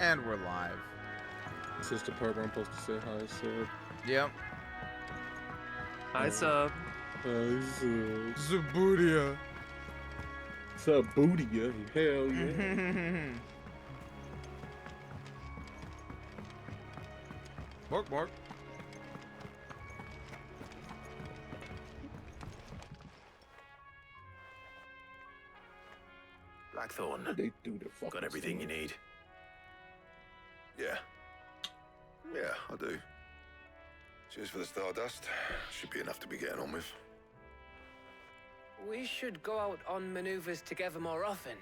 And we're live. This is the part where I'm supposed to say hi, sir. Yep. Hi, sub. Hi, sir. Zabudia. Sub booty, yeah. Hell yeah. Bark, bark. Blackthorn, They do the fucking got everything you need? Yeah. Yeah, I do. Cheers for the stardust. Should be enough to be getting on with. We should go out on maneuvers together more often.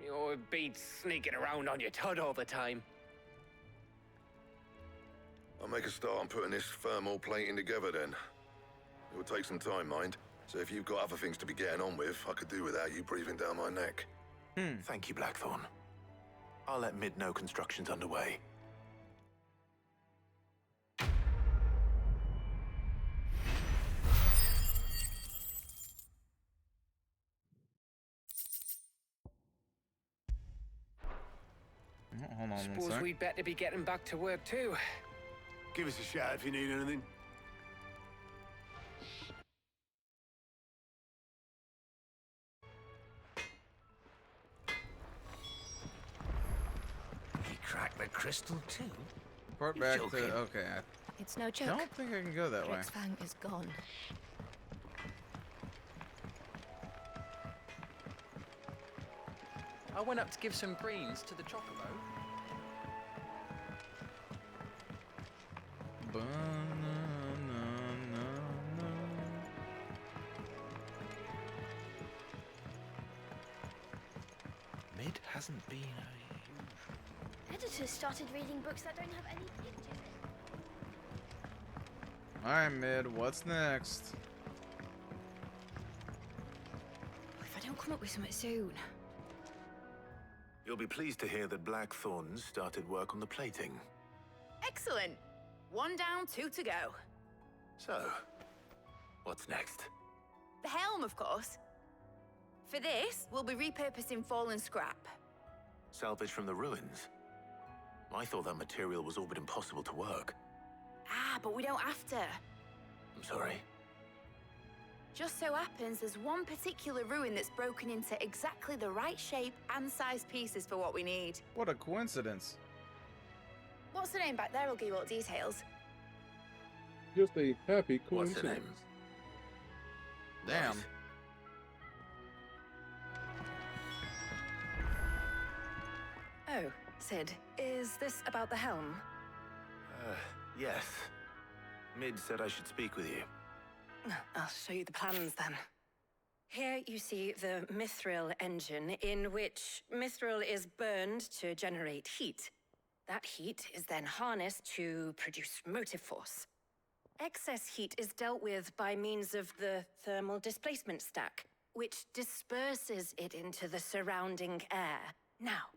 You'll be sneaking around on your tud all the time. I'll make a start on putting this thermal plating together then. It will take some time, mind. So if you've got other things to be getting on with, I could do without you breathing down my neck. Thank you, Blackthorn. I'll let Mid know construction's underway. Hold on one Suppose sec. we'd better be getting back to work too. Give us a shout if you need anything. He cracked the crystal too? Report You're back joking. to... Okay, It's no I joke. don't think I can go that way. Fang is gone. I went up to give some greens to the chocobo. Mid hasn't been a... Editors started reading books that don't have any pictures. Alright, Mid, what's next? If I don't come up with something soon. You'll be pleased to hear that Blackthorn started work on the plating. Excellent. 1 down, 2 to go. So, what's next? The helm, of course. For this, we'll be repurposing fallen scrap. Salvage from the ruins? I thought that material was all but impossible to work. Ah, but we don't have to. I'm sorry. Just so happens there's one particular ruin that's broken into exactly the right shape and size pieces for what we need. What a coincidence. What's the name back there? I'll give you all the details. Just a happy What's the coincidence. name? Damn. Right. Oh, Sid, is this about the helm? Yes. Mid said I should speak with you. I'll show you the plans then. Here you see the mithril engine, in which mithril is burned to generate heat. That heat is then harnessed to produce motive force. Excess heat is dealt with by means of the thermal displacement stack, which disperses it into the surrounding air. Now,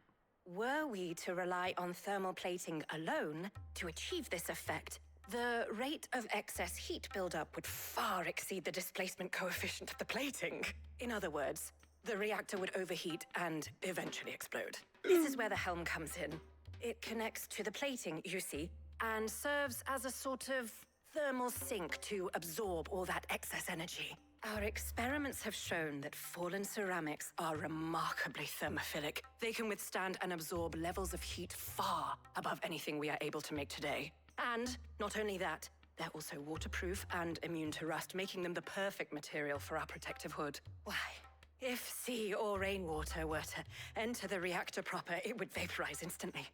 were we to rely on thermal plating alone to achieve this effect, the rate of excess heat buildup would far exceed the displacement coefficient of the plating. In other words, the reactor would overheat and eventually explode. This is where the helm comes in. It connects to the plating, you see, and serves as a sort of thermal sink to absorb all that excess energy. Our experiments have shown that fallen ceramics are remarkably thermophilic. They can withstand and absorb levels of heat far above anything we are able to make today. And not only that, they're also waterproof and immune to rust, making them the perfect material for our protective hood. Why, if sea or rainwater were to enter the reactor proper, it would vaporize instantly.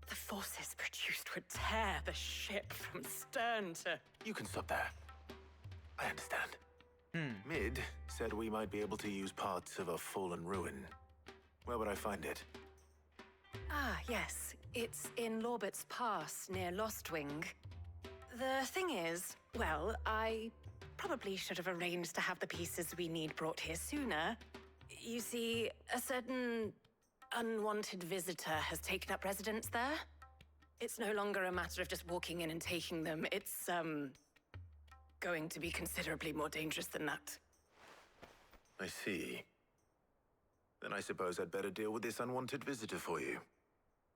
The forces produced would tear the ship from stern to... You can stop there. I understand. Mid said we might be able to use parts of a fallen ruin. Where would I find it? Ah, yes. It's in Lorbert's Pass, near Lostwing. The thing is, well, I probably should have arranged to have the pieces we need brought here sooner. You see, a certain unwanted visitor has taken up residence there. It's no longer a matter of just walking in and taking them. It's, going to be considerably more dangerous than that. I see. Then I suppose I'd better deal with this unwanted visitor for you.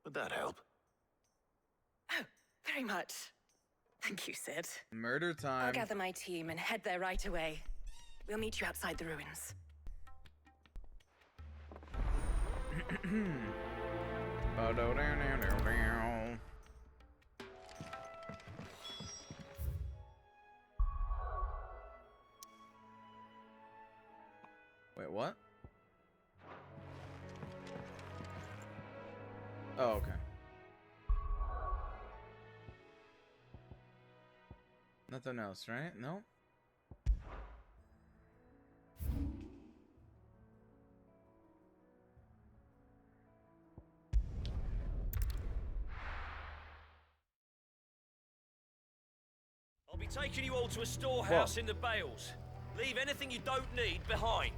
Would that help? Oh, very much. Thank you, Sid. Murder I'll time. gather my team and head there right away. We'll meet you outside the ruins. Wait, what? Oh, okay. Nothing else, right? No? I'll be taking you all to a storehouse in the Bales. Leave anything you don't need behind.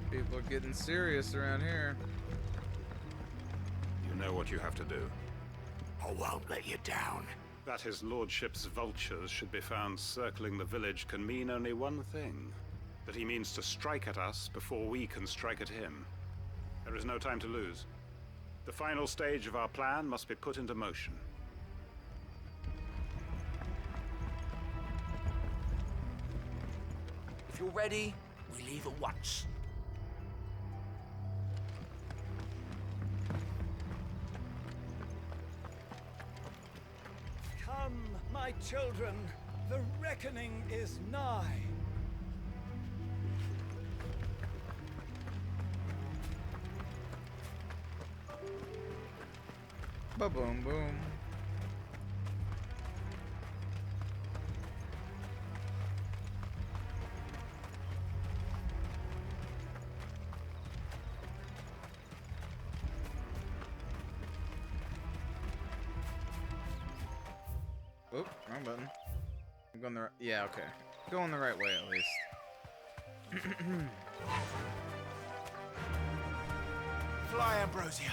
People are getting serious around here. You know what you have to do. I won't let you down. That his lordship's vultures should be found circling the village can mean only one thing. That he means to strike at us before we can strike at him. There is no time to lose. The final stage of our plan must be put into motion. If you're ready, we leave at once. Come, my children, the reckoning is nigh. Ba-boom, boom. Oop, wrong button. I'm going the right. Yeah, okay. Going the right way at least. Fly, Ambrosia.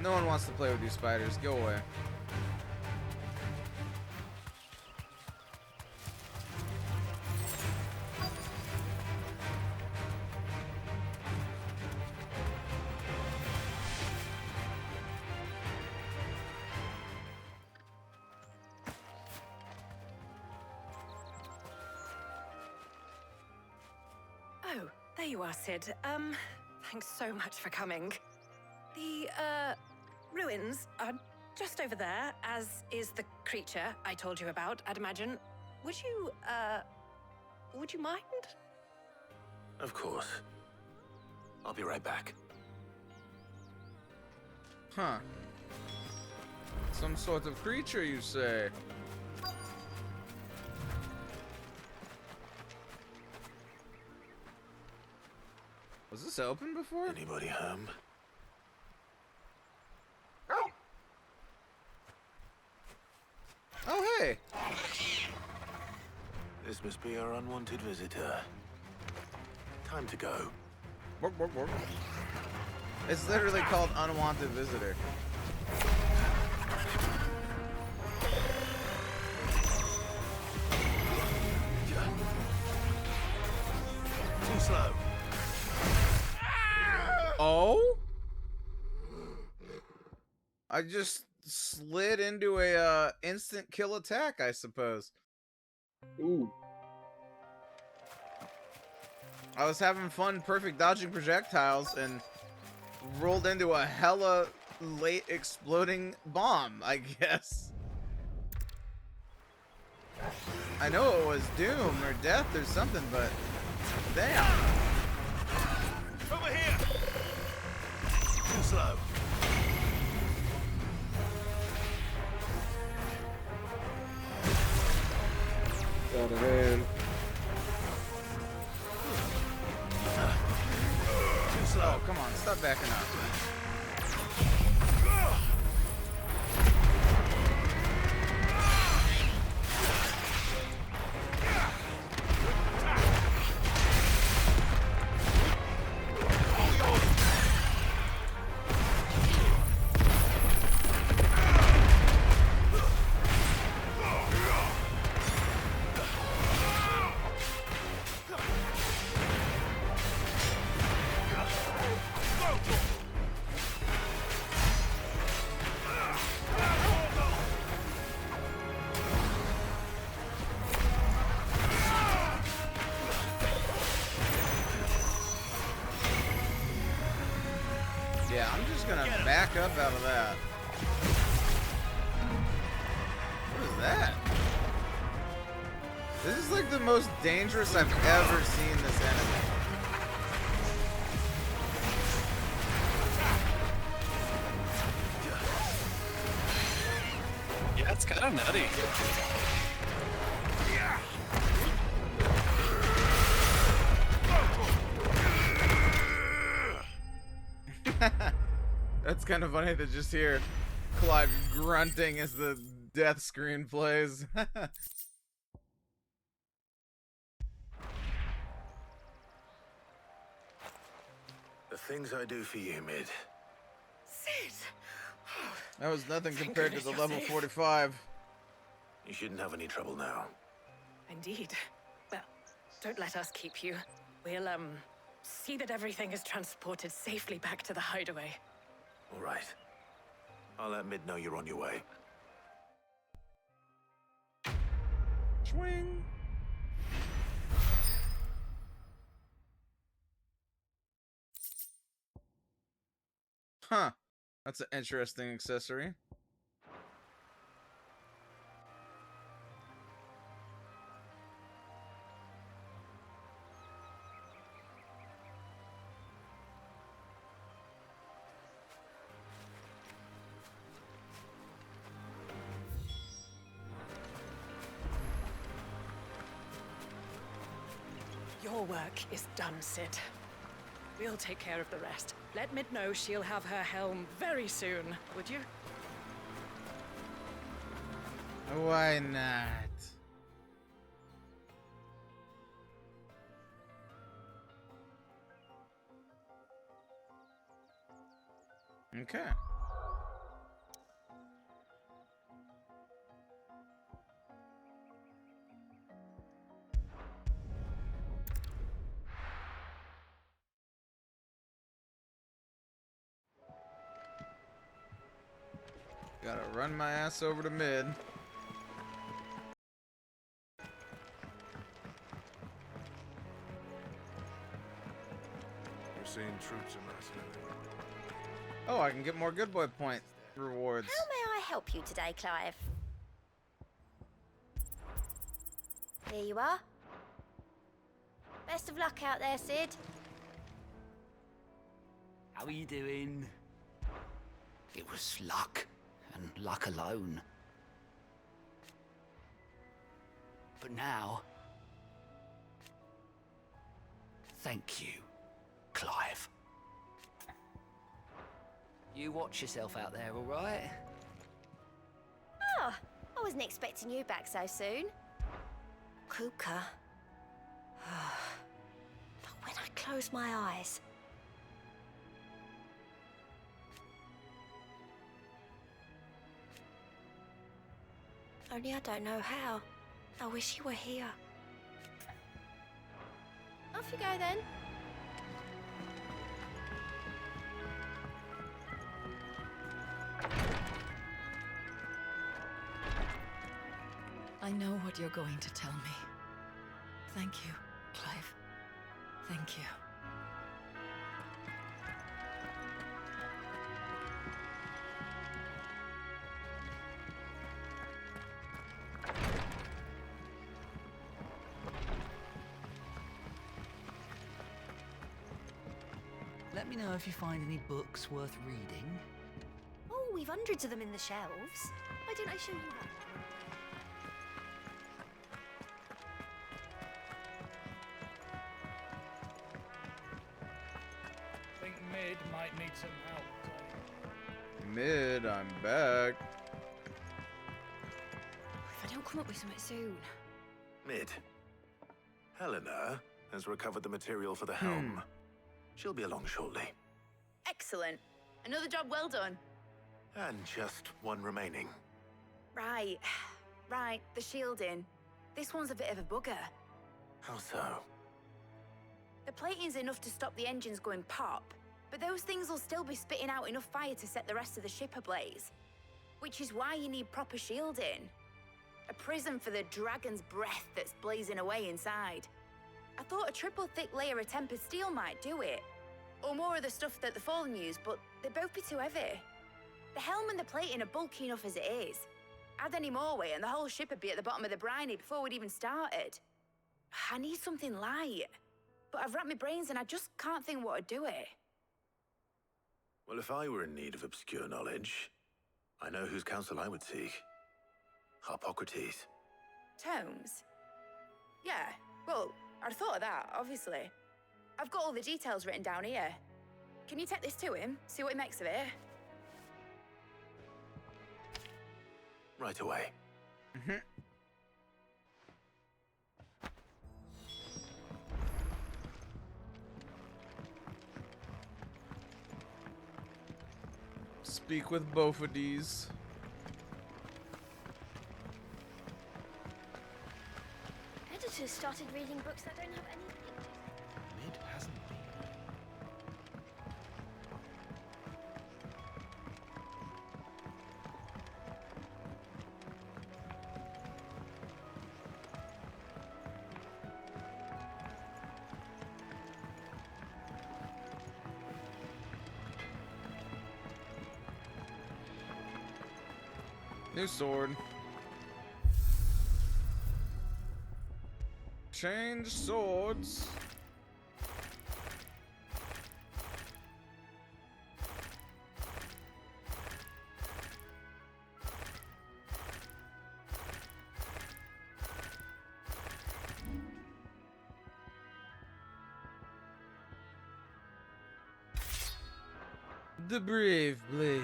No one wants to play with you, spiders. Go away. Oh, there you are, Sid. Thanks so much for coming. The, ruins are just over there, as is the creature I told you about, I'd imagine. Would you mind? Of course. I'll be right back. Huh. Some sort of creature, you say? Was this open before? Anybody home? Oh, hey! This must be our unwanted visitor. Time to go. Work, work, work. It's literally called Unwanted Visitor. Too slow. Oh? I just slid into a instant kill attack, I suppose. Ooh. I was having fun perfect dodging projectiles and rolled into a hella late exploding bomb, I guess. I know it was doom or death or something, but damn. Over here! Too slow. Got a hand. Too slow. Oh, come on, stop backing up. back up out of that. What is that? This is like the most dangerous I've ever seen this enemy. Yeah, it's kind of nutty. That's kind of funny to just hear Clive grunting as the death screen plays. The things I do for you, Mid. Sid! That was nothing Thank compared to goodness the you're level safe. 45. You shouldn't have any trouble now. Indeed. Well, don't let us keep you. We'll, see that everything is transported safely back to the hideaway. All right. I'll let Mid know you're on your way. Swing. Huh. That's an interesting accessory. Your work is done, Sid. We'll take care of the rest. Let Mid know she'll have her helm very soon, would you? Why not? Okay. Gotta run my ass over to Mid. We're seeing troops amassing. Oh, I can get more good boy point rewards. How may I help you today, Clive? Here you are. Best of luck out there, Sid. How are you doing? It was luck, and luck alone. But now, thank you, Clive. You watch yourself out there, all right? Oh, I wasn't expecting you back so soon. Kuka. But when I close my eyes, only I don't know how. I wish he were here. Off you go then. I know what you're going to tell me. Thank you, Clive. Thank you. Let me know if you find any books worth reading. Oh, we've hundreds of them in the shelves. Why don't I show you one? I think Mid might need some help today. Mid, I'm back. If I don't come up with something soon. Mid. Helena has recovered the material for the helm. She'll be along shortly. Excellent. Another job well done. And just one remaining. Right. Right, the shielding. This one's a bit of a bugger. How so? The plating's enough to stop the engines going pop, but those things will still be spitting out enough fire to set the rest of the ship ablaze. Which is why you need proper shielding. A prison for the dragon's breath that's blazing away inside. I thought a triple thick layer of tempered steel might do it. Or more of the stuff that the Fallen use, but they'd both be too heavy. The helm and the plating are bulky enough as it is. Add any more weight and the whole ship would be at the bottom of the briny before we'd even started. I need something light. But I've racked my brains and I just can't think what to do it. Well, if I were in need of obscure knowledge, I know whose counsel I would seek. Harpocrates. Tomes? Yeah, well, I'd thought of that, obviously. I've got all the details written down here. Can you take this to him, see what he makes of it? Right away. Speak with both of these. Editors started reading books that don't have any pictures. Mid hasn't been. New sword. Change swords. The brave blade.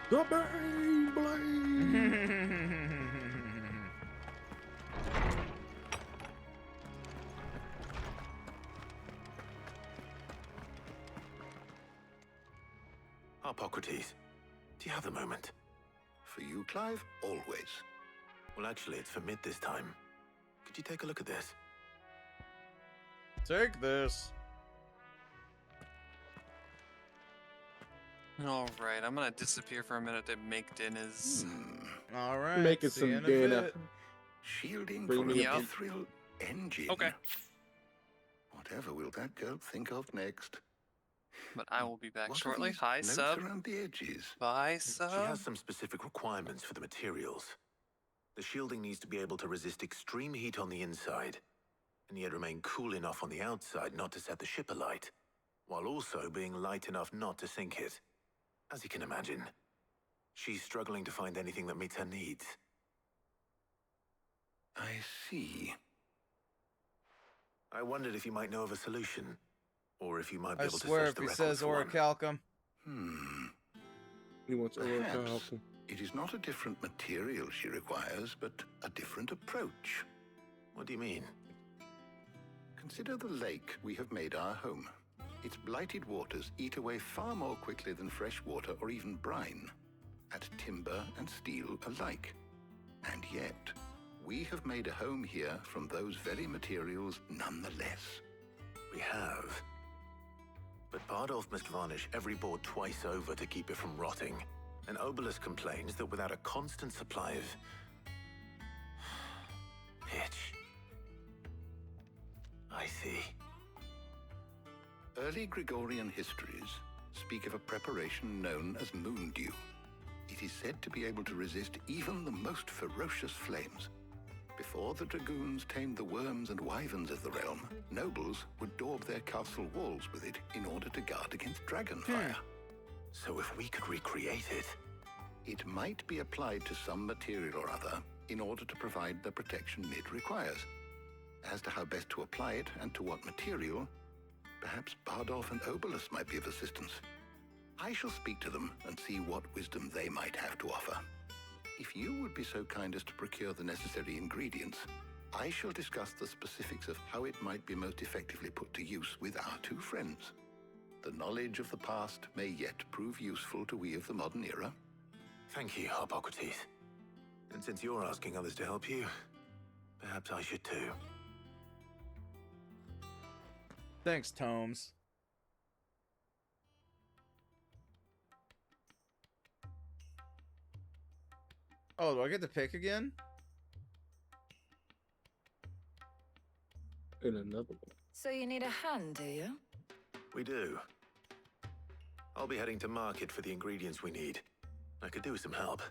The brave blade. Harpocrates, do you have a moment? For you, Clive, always. Well, actually, it's for Mid this time. Could you take a look at this? Take this. Alright, I'm gonna disappear for a minute to make dinners. All right. Making see you some in a dinner. bit. Shielding Bring from a me up. mithril engine. Okay. Whatever will that girl think of next? But I will be back What are shortly. these Hi, notes sub. around the edges? Bye, She sub. has some specific requirements for the materials. The shielding needs to be able to resist extreme heat on the inside, and yet remain cool enough on the outside not to set the ship alight, while also being light enough not to sink it. As you can imagine, she's struggling to find anything that meets her needs. I see. I wondered if you might know of a solution, or if you might be I able to swear, search if the he records says for one. orichalcum. He wants Perhaps orichalcum. it is not a different material she requires, but a different approach. What do you mean? Consider the lake we have made our home. Its blighted waters eat away far more quickly than fresh water or even brine, at timber and steel alike. And yet, we have made a home here from those very materials nonetheless. We have. But Bardolph must varnish every board twice over to keep it from rotting. And Obelus complains that without a constant supply of pitch. I see. Early Gregorian histories speak of a preparation known as moon dew. It is said to be able to resist even the most ferocious flames. Before the dragoons tamed the worms and wyverns of the realm, nobles would daub their castle walls with it in order to guard against dragon fire. So if we could recreate it... It might be applied to some material or other in order to provide the protection Mid requires. As to how best to apply it and to what material, perhaps Bardolph and Obelus might be of assistance. I shall speak to them and see what wisdom they might have to offer. If you would be so kind as to procure the necessary ingredients, I shall discuss the specifics of how it might be most effectively put to use with our two friends. The knowledge of the past may yet prove useful to we of the modern era. Thank you, Harpocrates. And since you're asking others to help you, perhaps I should too. Thanks, Tomes. Oh, do I get to pick again? In another one. So you need a hand, do you? We do. I'll be heading to market for the ingredients we need. I could do with some help.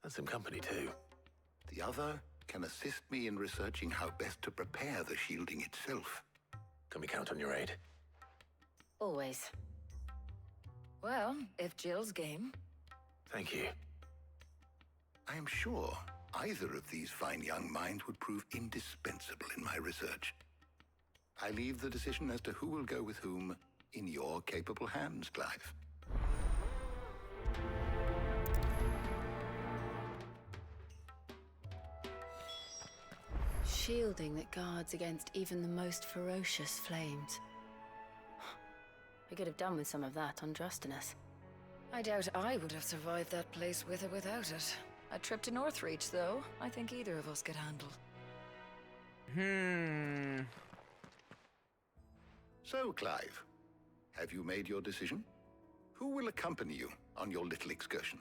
And some company, too. The other can assist me in researching how best to prepare the shielding itself. Can we count on your aid? Always. Well, if Jill's game. Thank you. I am sure either of these fine young minds would prove indispensable in my research. I leave the decision as to who will go with whom in your capable hands, Clive. Shielding that guards against even the most ferocious flames. We could have done with some of that on Drustinus. I doubt I would have survived that place with or without it. A trip to Northreach, though, I think either of us could handle. So, Clive, have you made your decision? Who will accompany you on your little excursion?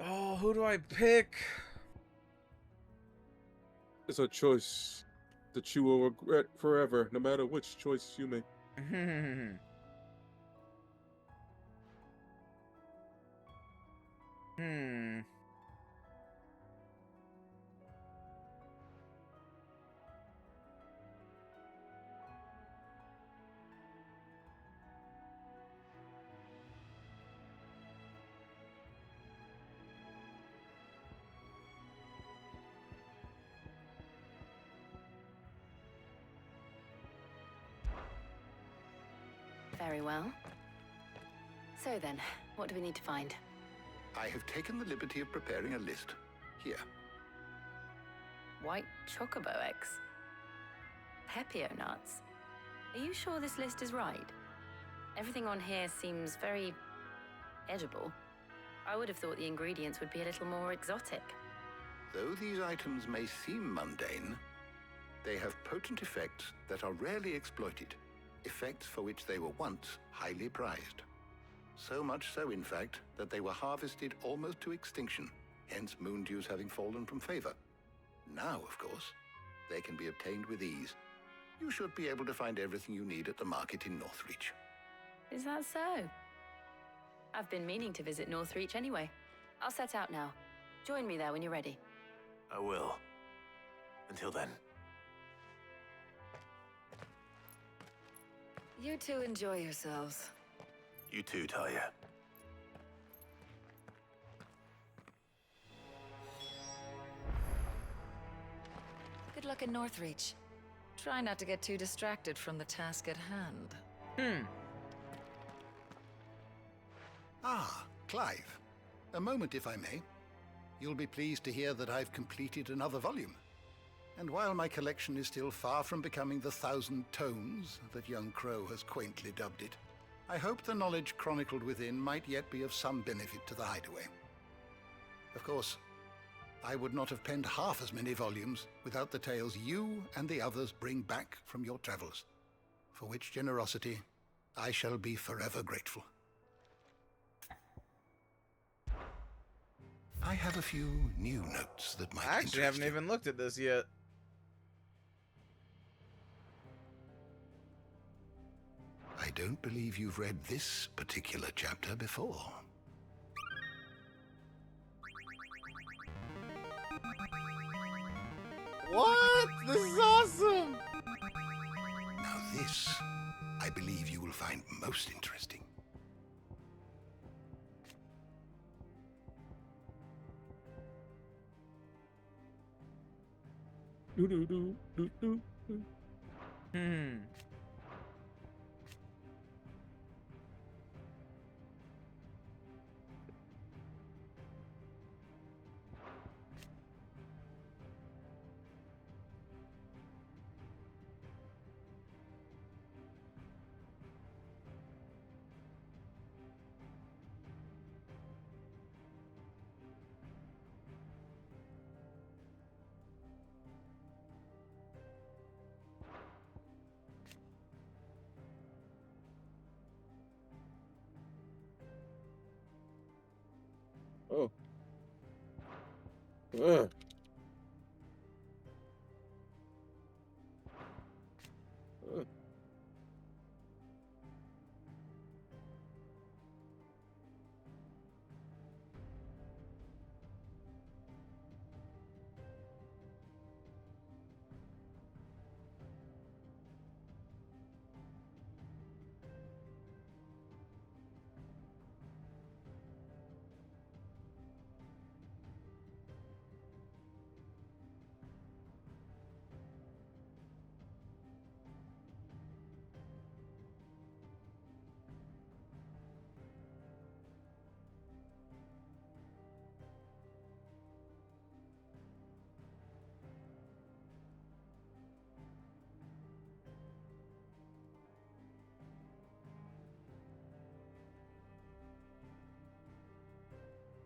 Oh, who do I pick? It's a choice that you will regret forever, no matter which choice you make. Very well. So then, what do we need to find? I have taken the liberty of preparing a list. Here. White chocobo eggs. Pepio nuts. Are you sure this list is right? Everything on here seems very edible. I would have thought the ingredients would be a little more exotic. Though these items may seem mundane, they have potent effects that are rarely exploited, effects for which they were once highly prized. So much so, in fact, that they were harvested almost to extinction, hence moon dews having fallen from favor. Now, of course, they can be obtained with ease. You should be able to find everything you need at the market in Northreach. Is that so? I've been meaning to visit Northreach anyway. I'll set out now. Join me there when you're ready. I will. Until then. You two enjoy yourselves. You too, Talia. Good luck in Northreach. Try not to get too distracted from the task at hand. Ah, Clive. A moment, if I may. You'll be pleased to hear that I've completed another volume. And while my collection is still far from becoming the 1,000 tomes that young Crow has quaintly dubbed it, I hope the knowledge chronicled within might yet be of some benefit to the Hideaway. Of course, I would not have penned half as many volumes without the tales you and the others bring back from your travels, for which generosity I shall be forever grateful. I have a few new notes that might I actually haven't even looked at this yet. I don't believe you've read this particular chapter before. What? This is awesome! Now this, I believe you will find most interesting. Oh.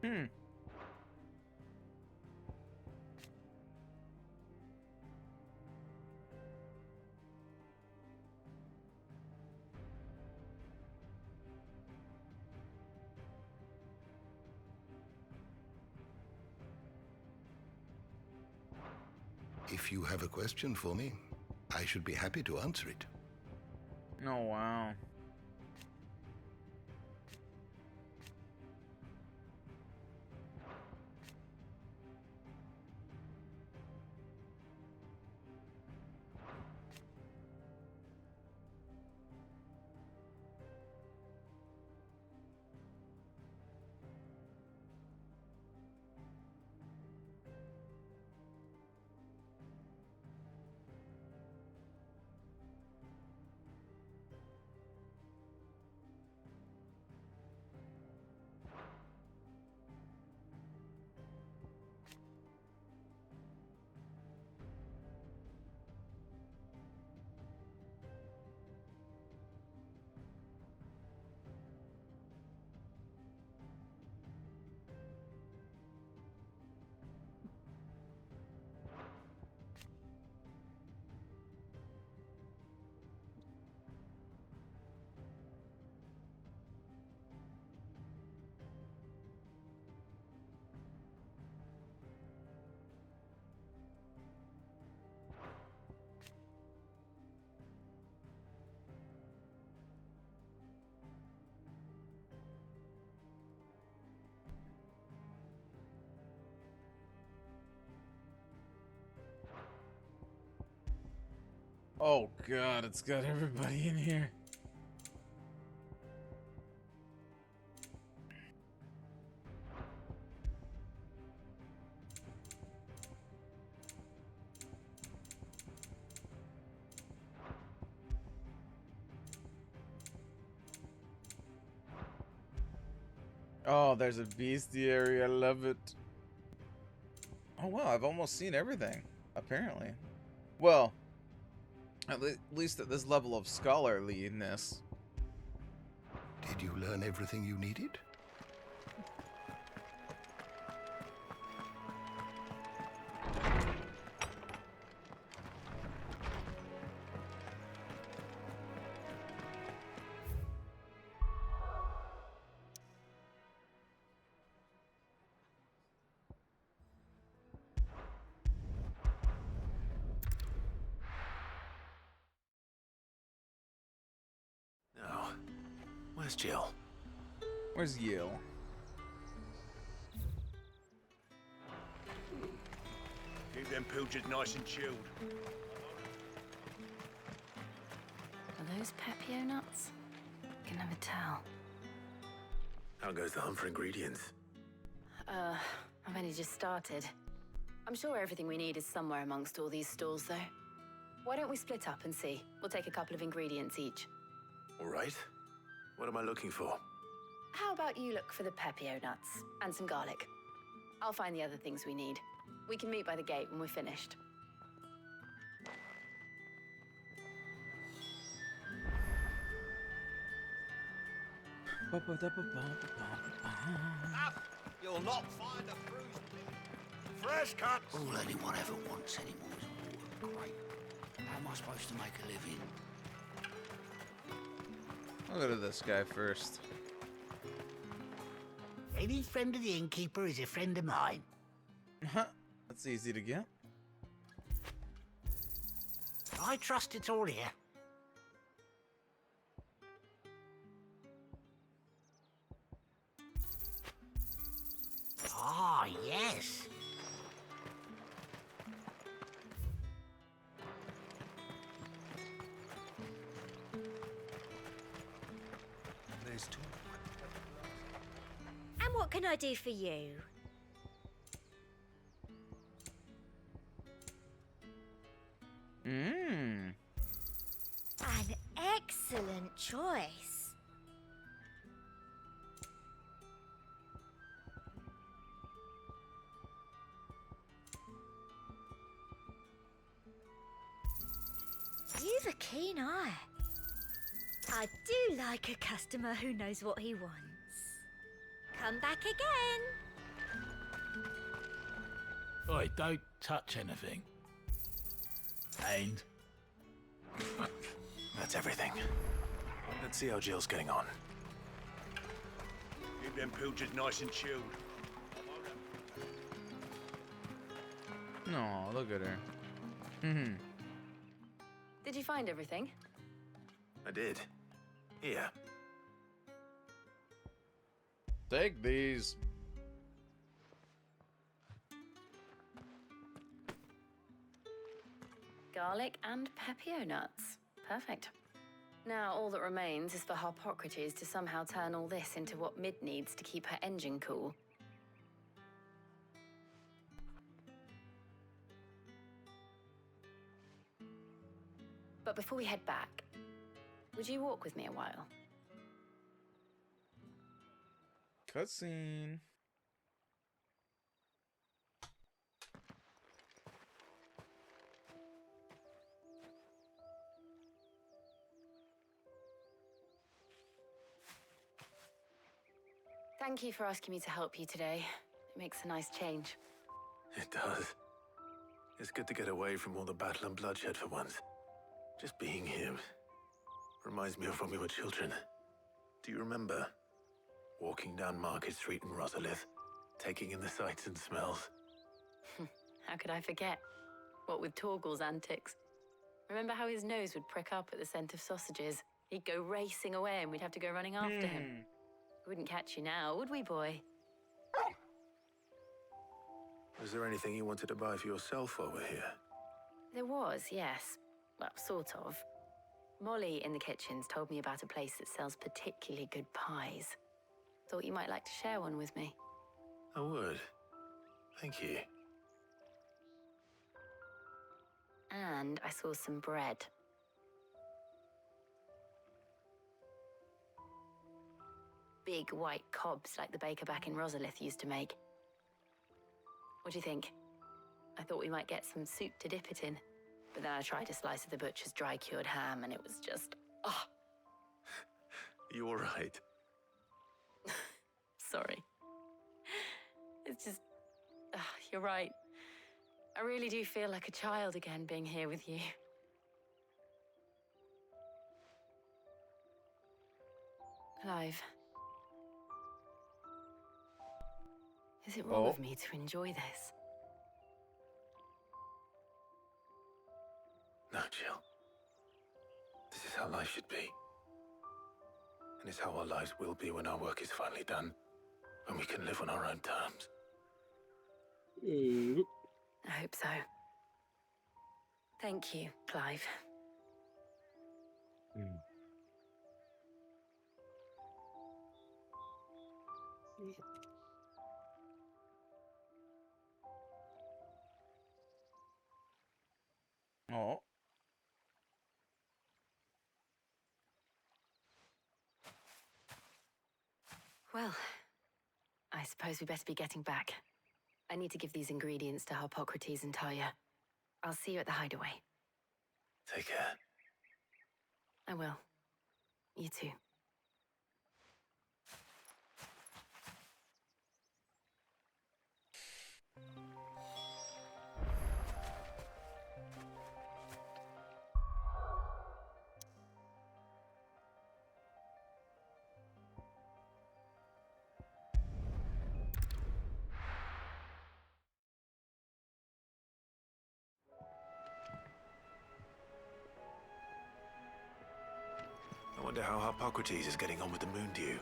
Hmm. If you have a question for me, I should be happy to answer it. Oh, wow. Oh god, it's got everybody in here. Oh, there's a bestiary. I love it. Oh wow, I've almost seen everything, apparently. Well, at least at this level of scholarliness. Did you learn everything you needed? Now, where's Jill? Where's Yale? Keep them pilchers nice and chilled. Are those Pepio nuts? Can never tell. How goes the hunt for ingredients? I've only just started. I'm sure everything we need is somewhere amongst all these stalls, though. Why don't we split up and see? We'll take a couple of ingredients each. All right. What am I looking for? How about you look for the Pepio nuts and some garlic? I'll find the other things we need. We can meet by the gate when we're finished. You'll not find a bruised fresh cuts. All anyone ever wants anymore is a water crate. How am I supposed to make a living? I'll go to this guy first. Any friend of the innkeeper is a friend of mine. That's easy to get. I trust it's all here. Ah, yes. There's two. And what can I do for you? Mmm. An excellent choice. You've a keen eye. I do like a customer who knows what he wants. Come back again. Oi, don't touch anything. And? That's everything. Let's see how Jill's getting on. Keep them pilchards nice and chilled. No, look at her. Did you find everything? I did. Here. Take these. Garlic and pepio nuts. Perfect. Now all that remains is for Harpocrates to somehow turn all this into what Mid needs to keep her engine cool. But before we head back, would you walk with me a while? Cutscene. Thank you for asking me to help you today. It makes a nice change. It does. It's good to get away from all the battle and bloodshed for once. Just being here reminds me of when we were children. Do you remember? Walking down Market Street in Rosalith, taking in the sights and smells. How could I forget? What with Torgal's antics. Remember how his nose would prick up at the scent of sausages? He'd go racing away and we'd have to go running after him. We wouldn't catch you now, would we, boy? Was there anything you wanted to buy for yourself while we're here? There was, yes. Well, sort of. Molly in the kitchens told me about a place that sells particularly good pies. Thought you might like to share one with me. I would. Thank you. And I saw some bread. Big white cobs like the baker back in Rosalith used to make. What do you think? I thought we might get some soup to dip it in. But then I tried a slice of the butcher's dry-cured ham and it was just... ah! You all right? Sorry. It's just... you're right. I really do feel like a child again being here with you. Clive. Is it wrong of me to enjoy this? No, Jill. This is how life should be. And it's how our lives will be when our work is finally done. When we can live on our own terms. I hope so. Thank you, Clive. Oh. Well, I suppose we better be getting back. I need to give these ingredients to Harpocrates and Talia. I'll see you at the hideaway. Take care. I will. You too. I wonder how Harpocrates is getting on with the moon dew.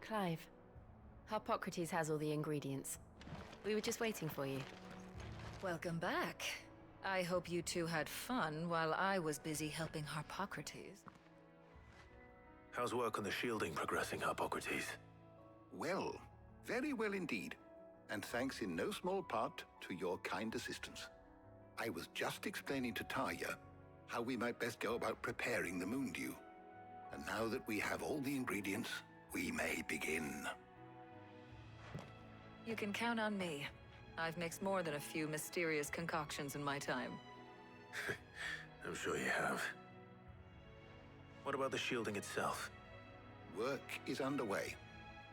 Clive. Harpocrates has all the ingredients. We were just waiting for you. Welcome back. I hope you two had fun while I was busy helping Harpocrates. How's work on the shielding progressing, Harpocrates? Well, very well indeed. And thanks in no small part to your kind assistance. I was just explaining to Talia how we might best go about preparing the moon dew. And now that we have all the ingredients, we may begin. You can count on me. I've mixed more than a few mysterious concoctions in my time. I'm sure you have. What about the shielding itself? Work is underway,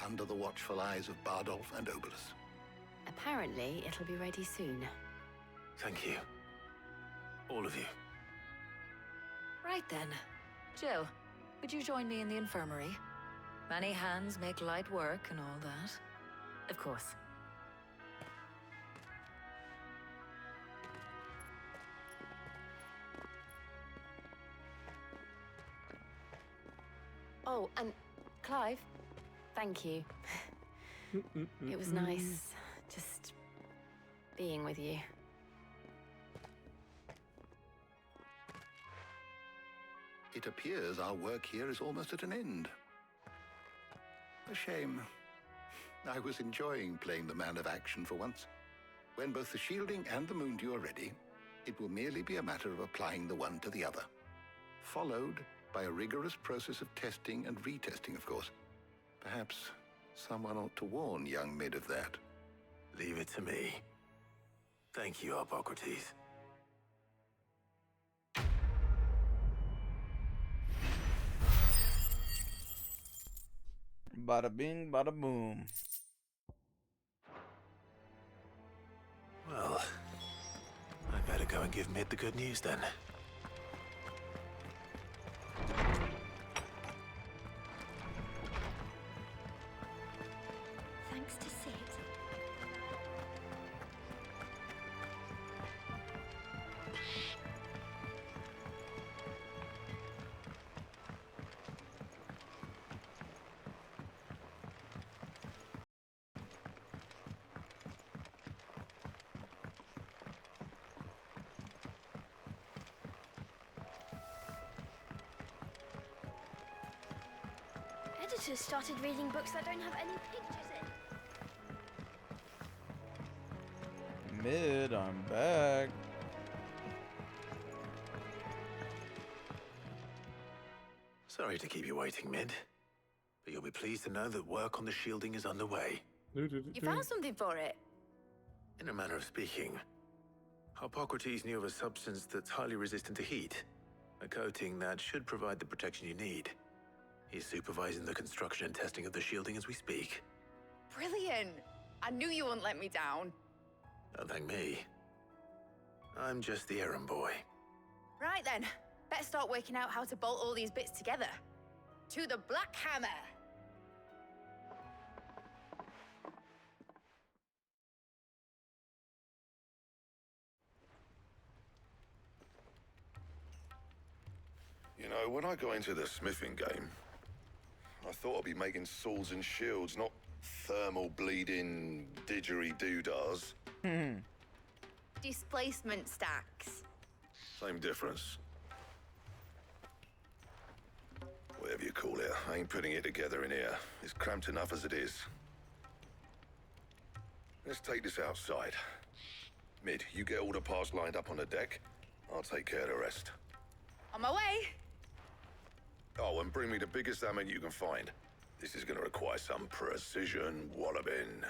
under the watchful eyes of Bardolph and Obolus. Apparently, it'll be ready soon. Thank you. All of you. Right then. Jill, would you join me in the infirmary? Many hands make light work and all that. Of course. Oh, and Clive, thank you. It was nice just being with you. It appears our work here is almost at an end. A shame. I was enjoying playing the man of action for once. When both the shielding and the moondew are ready, it will merely be a matter of applying the one to the other, followed by a rigorous process of testing and retesting, of course. Perhaps someone ought to warn young Mid of that. Leave it to me. Thank you, Hippocrates. Bada bing, bada boom. Well, I better go and give Mid the good news then. Thanks to Sid. Editors started reading books that don't have any pictures in. Mid, I'm back. Sorry to keep you waiting, Mid. But you'll be pleased to know that work on the shielding is underway. You found something for it? In a manner of speaking, Hippocrates knew of a substance that's highly resistant to heat. A coating that should provide the protection you need. He's supervising the construction and testing of the shielding as we speak. Brilliant! I knew you wouldn't let me down. Don't thank me. I'm just the errand boy. Right then, better start working out how to bolt all these bits together. To the Black Hammer! You know, when I got into the smithing game, I thought I'd be making swords and shields, not thermal bleeding didgeridoo-dahs. Displacement stacks. Same difference. Whatever you call it, I ain't putting it together in here. It's cramped enough as it is. Let's take this outside. Mid, you get all the parts lined up on the deck. I'll take care of the rest. On my way! Oh, and bring me the biggest salmon you can find. This is gonna require some precision walloping.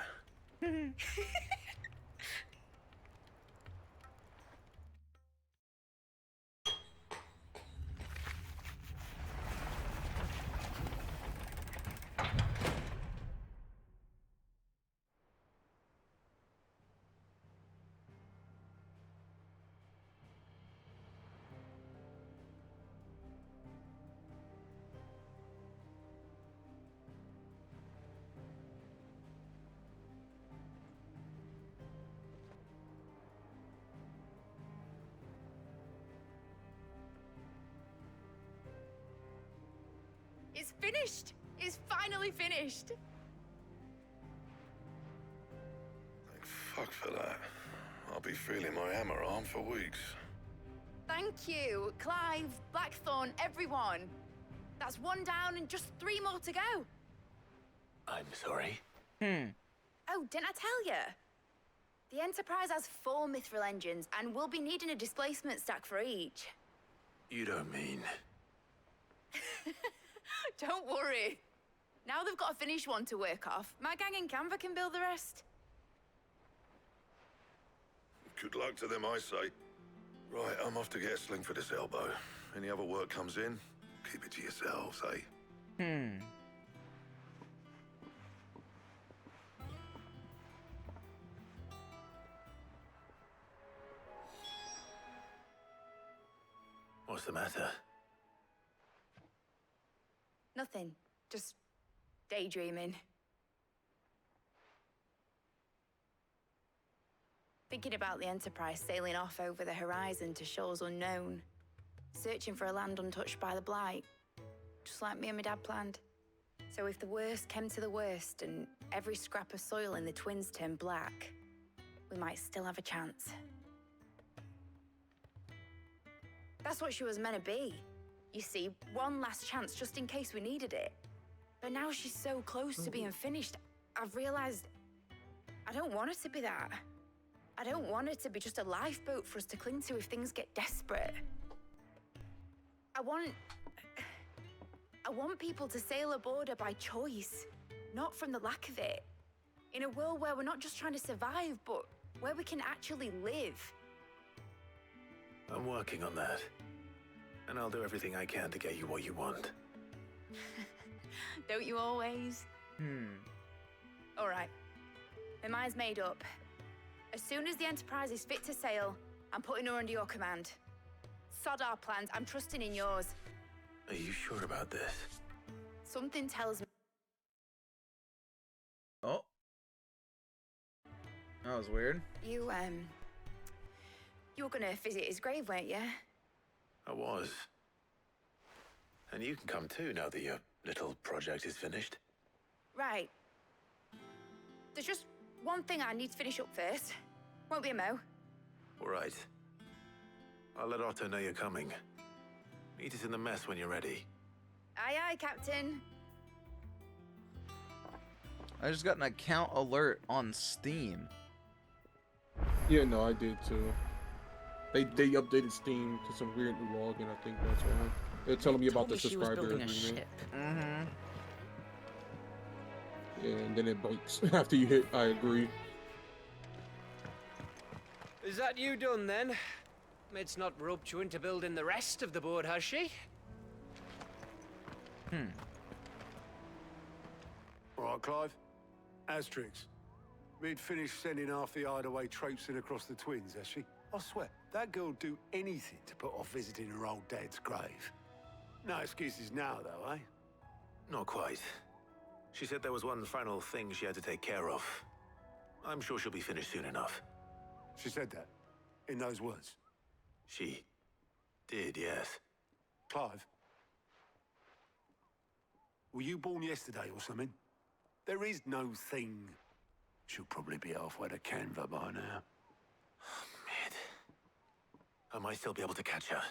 It's finished! It's finally finished! Thank fuck for that. I'll be feeling my hammer arm for weeks. Thank you, Clive, Blackthorn, everyone. That's one down and just 3 more to go. I'm sorry. Oh, didn't I tell you? The Enterprise has 4 mithril engines and we'll be needing a displacement stack for each. You don't mean... Don't worry. Now they've got a finished one to work off, my gang in Canva can build the rest. Good luck to them, I say. Right, I'm off to get a sling for this elbow. Any other work comes in, keep it to yourselves, eh? What's the matter? Nothing. Just daydreaming. Thinking about the Enterprise sailing off over the horizon to shores unknown, searching for a land untouched by the Blight, just like me and my dad planned. So if the worst came to the worst and every scrap of soil in the Twins turned black, we might still have a chance. That's what she was meant to be. You see, one last chance just in case we needed it. But now she's so close to being finished, I've realized I don't want her to be that. I don't want her to be just a lifeboat for us to cling to if things get desperate. I want people to sail aboard her by choice, not from the lack of it. In a world where we're not just trying to survive, but where we can actually live. I'm working on that. And I'll do everything I can to get you what you want. Don't you always? All right. My mind's made up. As soon as the Enterprise is fit to sail, I'm putting her under your command. Sod our plans, I'm trusting in yours. Are you sure about this? Something tells me... Oh. That was weird. You were gonna visit his grave, weren't you? I was. And you can come too now that your little project is finished. Right. There's just one thing I need to finish up first. Won't be a mo. All right. I'll let Otto know you're coming. Meet us in the mess when you're ready. Aye, aye, Captain. I just got an account alert on Steam. Yeah, no, I did too. They updated Steam to some weird new login. I think that's why. They're telling me about the subscriber agreement. Yeah, and then it breaks after you hit I agree. Is that you done then? It's not roped you into building the rest of the board, has she? All right, Clive. Asterix. We'd finished sending half the hideaway traipsing across the Twins, has she? I swear, that girl'd do anything to put off visiting her old dad's grave. No excuses now, though, eh? Not quite. She said there was one final thing she had to take care of. I'm sure she'll be finished soon enough. She said that? In those words? She did, yes. Clive? Were you born yesterday or something? There is no thing. She'll probably be halfway to Canva by now. Mid. I might still be able to catch her.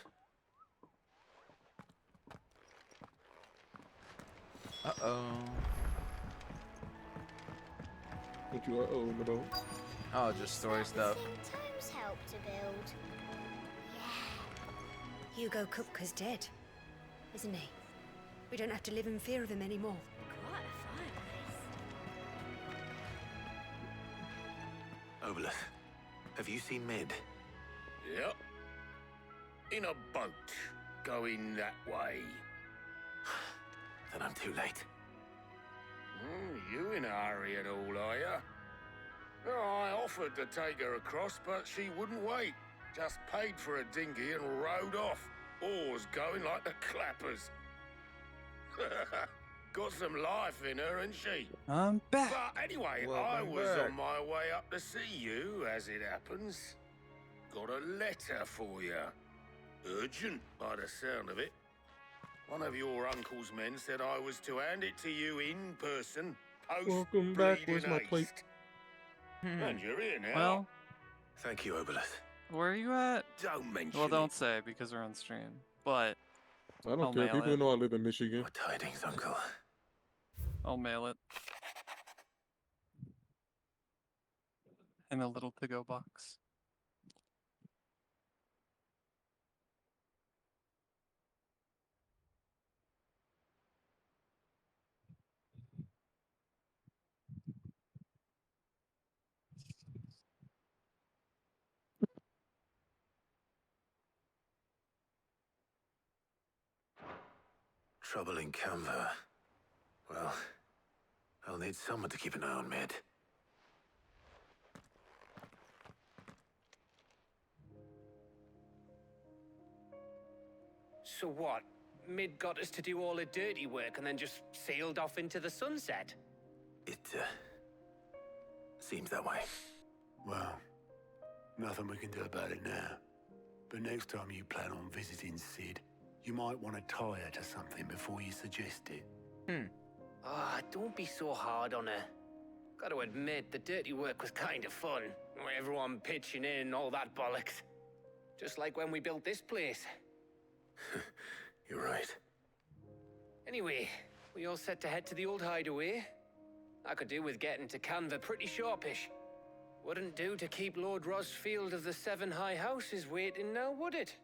Uh-oh. What you uh-oh about? Oh, just story stuff. Times help to build. Hugo Kupka's dead, isn't he? We don't have to live in fear of him anymore. Quite a fireplace. Obolus, have you seen Mid? Yep. In a boat, going that way. Then I'm too late. You in a hurry and all, are ya? Oh, I offered to take her across, but she wouldn't wait. Just paid for a dinghy and rowed off. Oars going like the clappers. Got some life in her, ain't she? I'm back. But anyway, I was on my way up to see you, as it happens. Got a letter for you. Urgent, by the sound of it. One of your uncle's men said I was to hand it to you in person, Welcome back. Where's my plate? And you're here now. Well, thank you, Obolus. where are you at? Don't mention Well, don't say because we're on stream. But I don't I'll care. mail People it. know I live in Michigan. What tidings, Uncle? I'll mail it. In a little to-go box. trouble in Canva, well, I'll need someone to keep an eye on Mid. So what? Mid got us to do all the dirty work and then just sailed off into the sunset? It, seems that way. Well, nothing we can do about it now. But next time you plan on visiting Sid, you might want to tie her to something before you suggest it. Ah, don't be so hard on her. Gotta admit, the dirty work was kind of fun. Everyone pitching in and all that bollocks. Just like when we built this place. You're right. Anyway, we all set to head to the old hideaway. I could do with getting to Canva pretty sharpish. Wouldn't do to keep Lord Rosfield of the Seven High Houses waiting now, would it?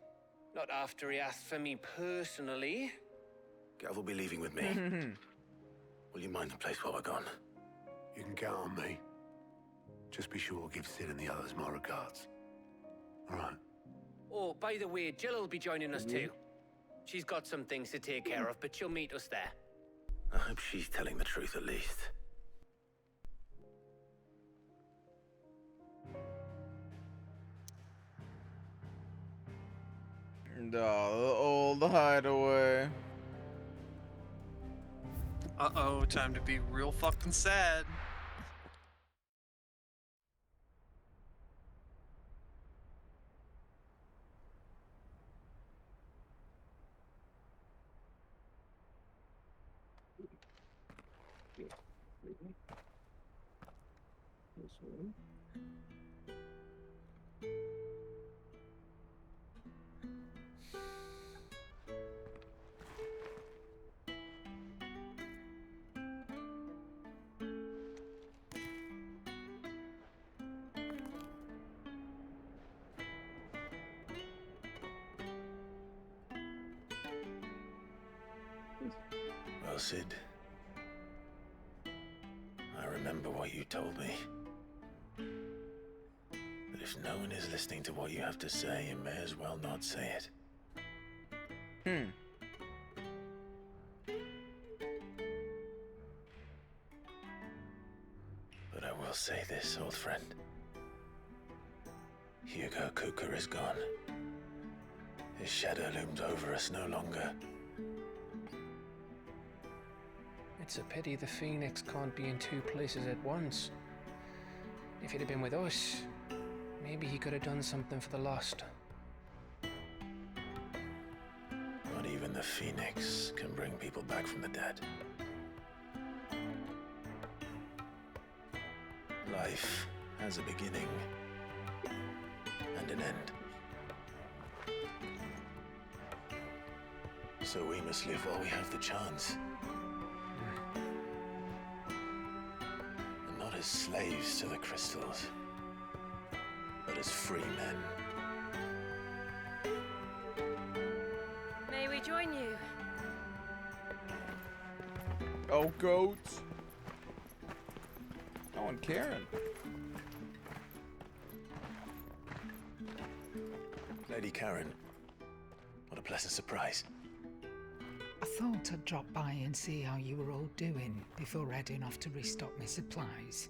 Not after he asked for me personally. Gav will be leaving with me. Will you mind the place while we're gone? You can count on me. Just be sure to give Sid and the others my regards. All right. Oh, by the way, Jill will be joining us too. She's got some things to take care of, but she'll meet us there. I hope she's telling the truth at least. The old hideaway. Uh-oh, time to be real fucking sad. Well, Sid, I remember what you told me. That if no one is listening to what you have to say, you may as well not say it. But I will say this, old friend. Hugo Kuka is gone. His shadow looms over us no longer. It's a pity the Phoenix can't be in two places at once. If he'd have been with us, maybe he could have done something for the lost. Not even the Phoenix can bring people back from the dead. Life has a beginning and an end. So we must live while we have the chance. And not as slaves to the crystals, but as free men. May we join you? Oh, goats. Oh, and Karen. Lady Karen, what a pleasant surprise. I thought I'd drop by and see how you were all doing before heading off to restock my supplies.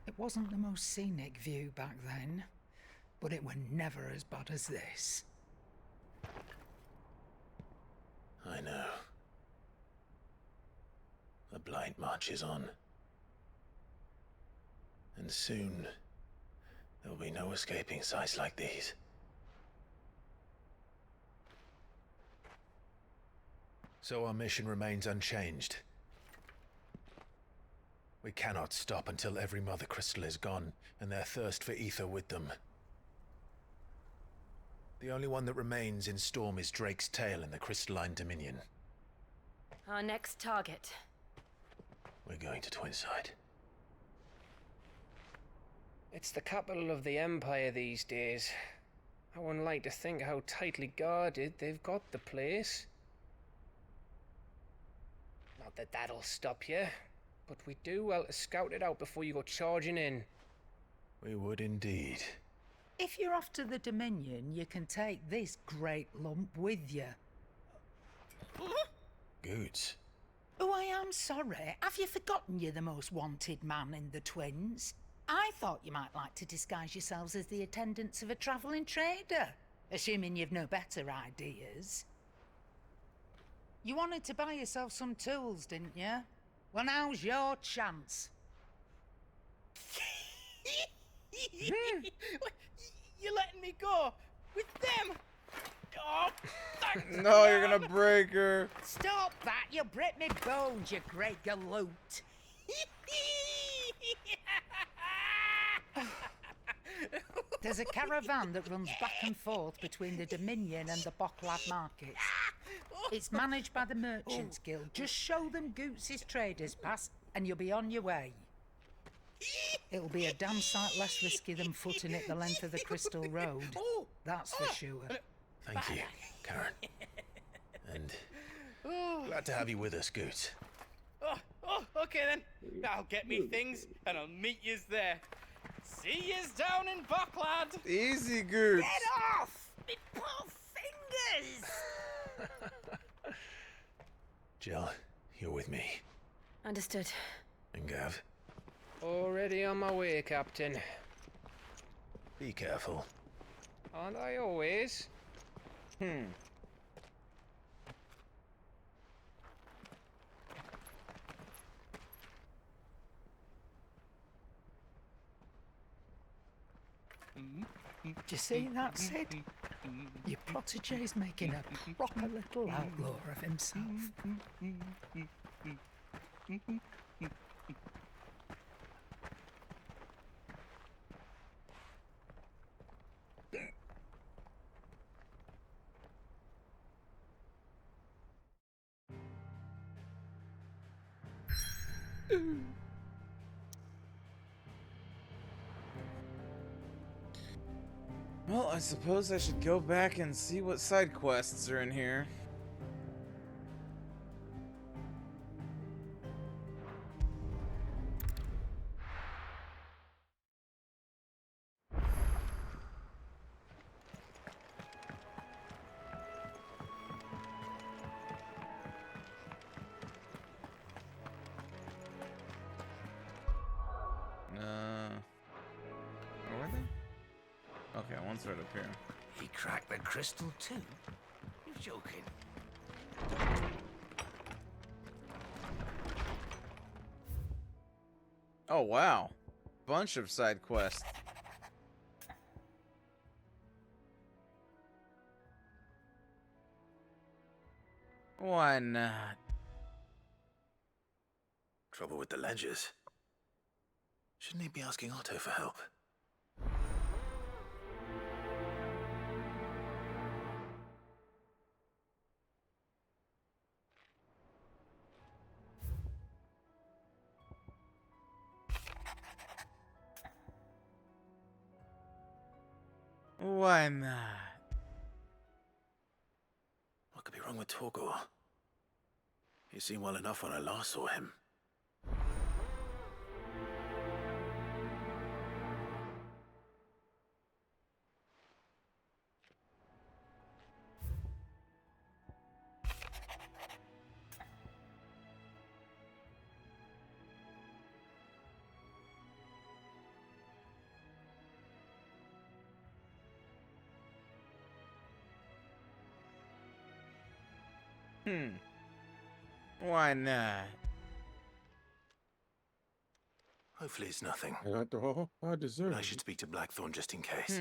It wasn't the most scenic view back then, but it were never as bad as this. I know. The blight marches on. And soon, there will be no escaping sights like these. So our mission remains unchanged. We cannot stop until every Mother Crystal is gone, and their thirst for ether with them. The only one that remains in Storm is Drake's tail in the Crystalline Dominion. Our next target. We're going to Twinside. It's the capital of the Empire these days. I wouldn't like to think how tightly guarded they've got the place. Not that that'll stop you, but we do well to scout it out before you go charging in. We would indeed. If you're off to the Dominion, you can take this great lump with you. Goods. Oh, I am sorry. Have you forgotten you're the most wanted man in the Twins? I thought you might like to disguise yourselves as the attendants of a travelling trader, assuming you've no better ideas. You wanted to buy yourself some tools, didn't you? Well, now's your chance. You're letting me go with them? Oh, thanks. No, you're gonna break her. Stop that! You'll break me bones, you great galoot. There's a caravan that runs back and forth between the Dominion and the Bocklad markets. It's managed by the Merchants Guild. Just show them Goots' traders pass and you'll be on your way. It'll be a damn sight less risky than footing it the length of the Crystal Road. That's for sure. Thank you, Karen. And glad to have you with us, Goots. Okay then. I'll get me things and I'll meet yous there. See yous down in Bocklad. Easy, Goots. Get off! Me poor fingers! Jill, you're with me. Understood. And Gav, Already on my way, Captain. be careful. Aren't I always? Do you see that, Sid? Your protege's making a proper little outlaw of himself. Well, I suppose I should go back and see what side quests are in here. Where were they? Okay, one's right up here. He cracked the crystal too? You're joking. Oh, wow. Bunch of side quests. Why not? Trouble with the ledgers. Shouldn't he be asking Otto for help? Why not? What could be wrong with Torgor? He seemed well enough when I last saw him. Why not? Hopefully it's nothing. And after all, I deserve I it. should speak to Blackthorn just in case.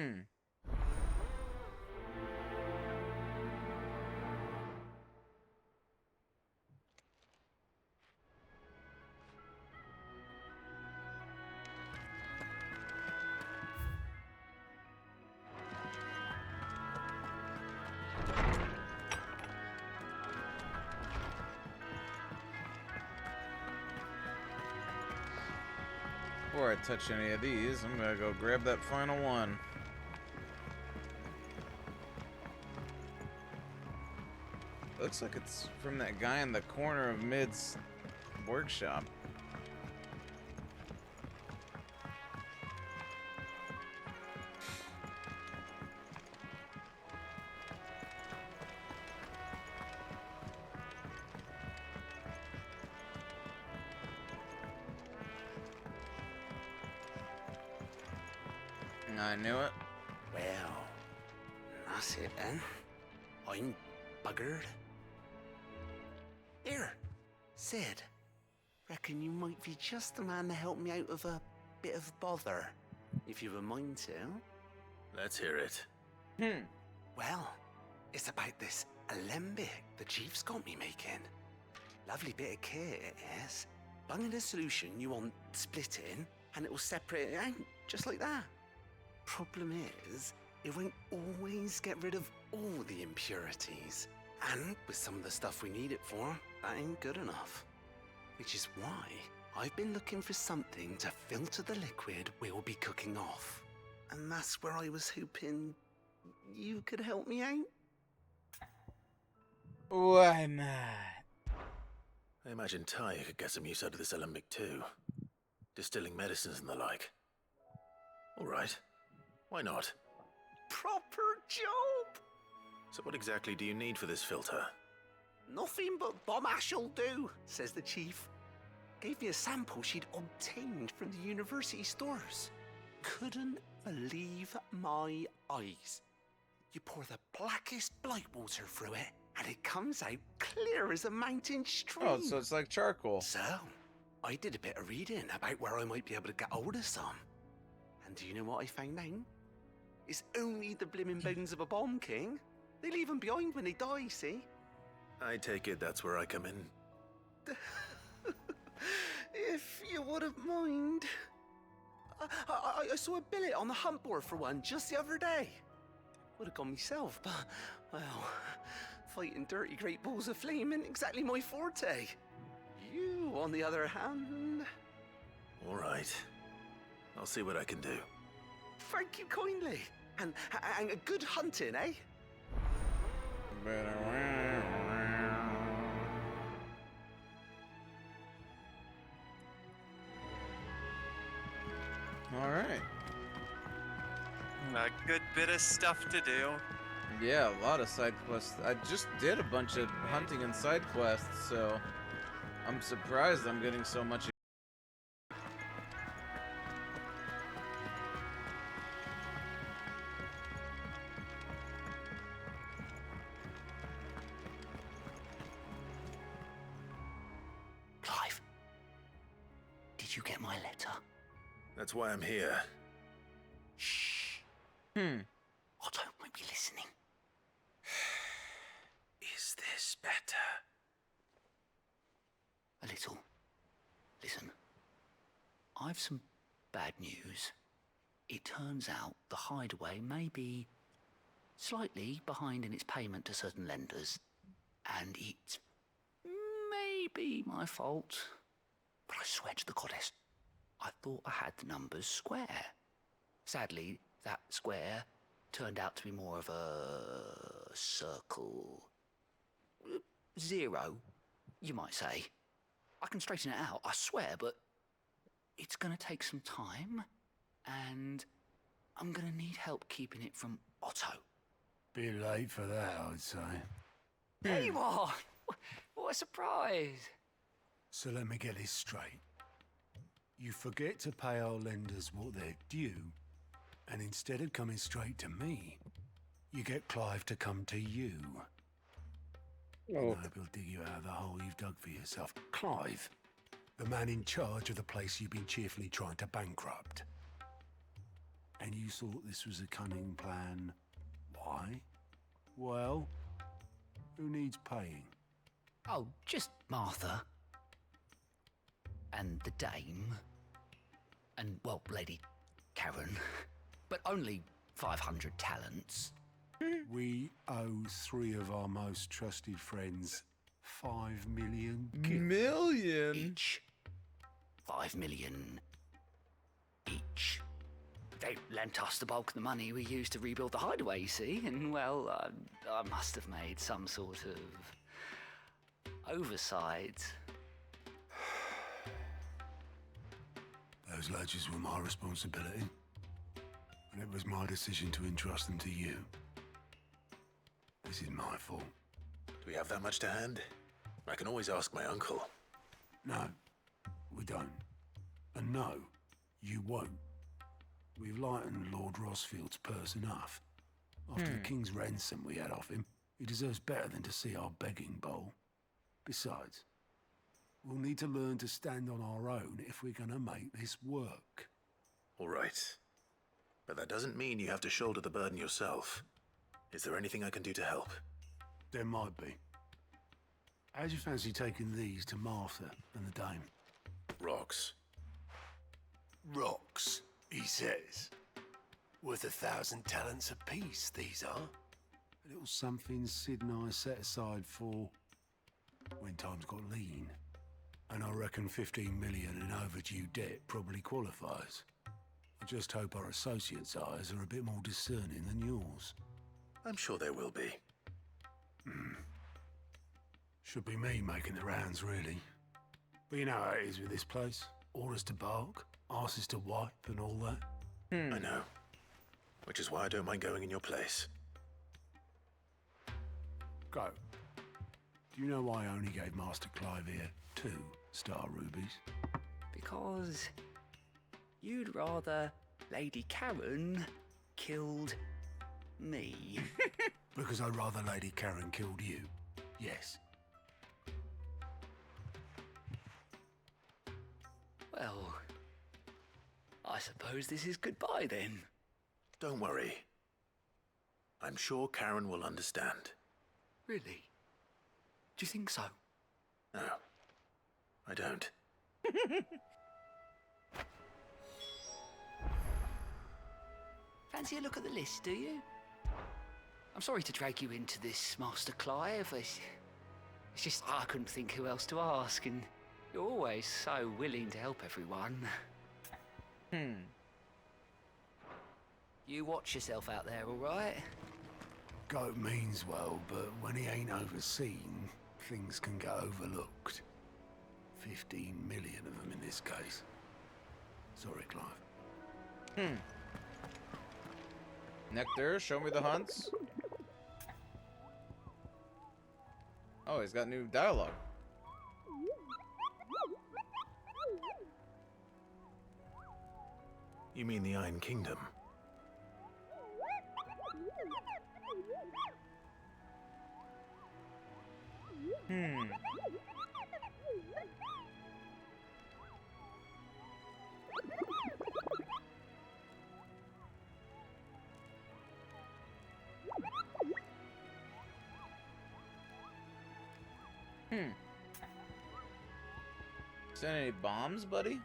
before I touch any of these, I'm gonna go grab that final one. Looks like it's from that guy in the corner of Mid's workshop. I knew it. Well, that's it then. I'm buggered. Here, Sid. Reckon you might be just the man to help me out of a bit of bother, if you've a mind to. Let's hear it. Well, it's about this alembic the chief's got me making. Lovely bit of kit it is. Bung in a solution you want splitting, and it will separate it out, just like that. Problem is, it won't always get rid of all the impurities. And with some of the stuff we need it for, that ain't good enough. Which is why I've been looking for something to filter the liquid we'll be cooking off. And that's where I was hoping you could help me out. Why not? I imagine Ty could get some use out of this alembic too. Distilling medicines and the like. All right. Why not? Proper job! So what exactly do you need for this filter? Nothing but bomb ash'll do, says the chief. Gave me a sample she'd obtained from the university stores. Couldn't believe my eyes. You pour the blackest blight water through it, and it comes out clear as a mountain stream. Oh, so it's like charcoal. So, I did a bit of reading about where I might be able to get hold of some. And do you know what I found out? It's only the blimmin' bones of a bomb king. They leave them behind when they die, see? I take it that's where I come in. If you wouldn't mind. I saw a billet on the hunt board for one just the other day. Would have gone myself, but, well, fighting dirty great balls of flame ain't exactly my forte. You, on the other hand... All right. I'll see what I can do. Thank you kindly. And a good hunting, eh? All right. A good bit of stuff to do. Yeah, a lot of side quests. I just did a bunch of hunting and side quests, so I'm surprised I'm getting so much. Clive, did you get my letter? That's why I'm here. Shh. Otto might be listening. Is this better? A little. Listen, I've some bad news. It turns out the hideaway may be slightly behind in its payment to certain lenders, and it may be my fault. But I swear to the goddess, I thought I had the numbers square. Sadly, that square turned out to be more of a circle. 0, you might say. I can straighten it out, I swear, but it's gonna take some time, and I'm gonna need help keeping it from Otto. Bit late for that, I'd say. There you are! What a surprise! So let me get this straight. You forget to pay our lenders what they're due, and instead of coming straight to me, you get Clive to come to you. I hope he'll dig you out of the hole you've dug for yourself. Clive, the man in charge of the place you've been cheerfully trying to bankrupt. And you thought this was a cunning plan. Why? Well, who needs paying? Oh, just Martha. And the dame. And, well, Lady Karen. But only 500 talents. We owe 3 of our most trusted friends 5 million. Million? Each. 5 million much. They lent us the bulk of the money we used to rebuild the hideaway, you see, and, well, I must have made some sort of oversight. Those ledgers were my responsibility, and it was my decision to entrust them to you. This is my fault. Do we have that much to hand? I can always ask my uncle. No, we don't. And no, you won't. We've lightened Lord Rosfield's purse enough. After the king's ransom we had off him, he deserves better than to see our begging bowl. Besides, we'll need to learn to stand on our own if we're gonna make this work. All right. But that doesn't mean you have to shoulder the burden yourself. Is there anything I can do to help? There might be. How'd you fancy taking these to Martha and the dame? Rocks. Rocks, he says. Worth 1,000 talents apiece, these are. A little something Sid and I set aside for when times got lean. And I reckon 15 million in overdue debt probably qualifies. I just hope our associates' eyes are a bit more discerning than yours. I'm sure there will be. Should be me making the rounds, really. But you know how it is with this place. Orders to bark, asses to wipe, and all that. I know. Which is why I don't mind going in your place. Go. Do you know why I only gave Master Clive here 2 star rubies? Because you'd rather Lady Karen killed me. Because I'd rather Lady Karen killed you. Yes. Well, I suppose this is goodbye then. Don't worry. I'm sure Karen will understand. Really? Do you think so? No, I don't. Fancy a look at the list, do you? I'm sorry to drag you into this, Master Clive. It's just I couldn't think who else to ask, and you're always so willing to help everyone. You watch yourself out there, all right? Goat means well, but when he ain't overseen, things can get overlooked. 15 million of them in this case. Sorry, Clive. Nectar, show me the hunts. Oh, he's got new dialogue. You mean the Iron Kingdom? Send any bombs, buddy?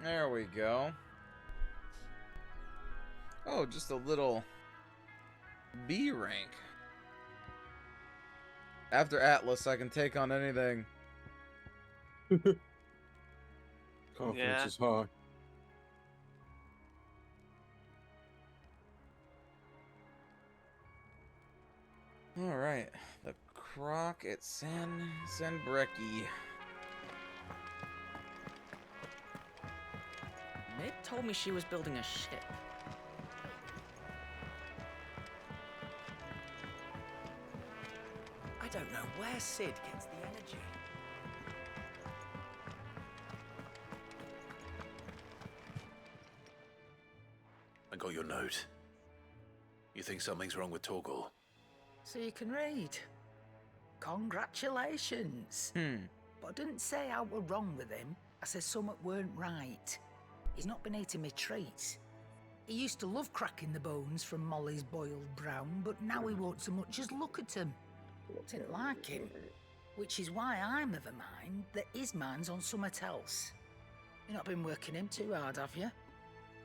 There we go. Oh, just a little B rank. After Atlas, I can take on anything. Confidence is high. All right, the Croc at San Brecci. Mid told me she was building a ship. I don't know where Sid gets the energy. I got your note. You think something's wrong with Torgal? So you can read. Congratulations. But I didn't say I were wrong with him. I said something weren't right. He's not been eating me treats. He used to love cracking the bones from Molly's boiled brown, but now he won't so much as look at them. Didn't like him. Which is why I'm of a mind that his mind's on something else. You've not been working him too hard, have you?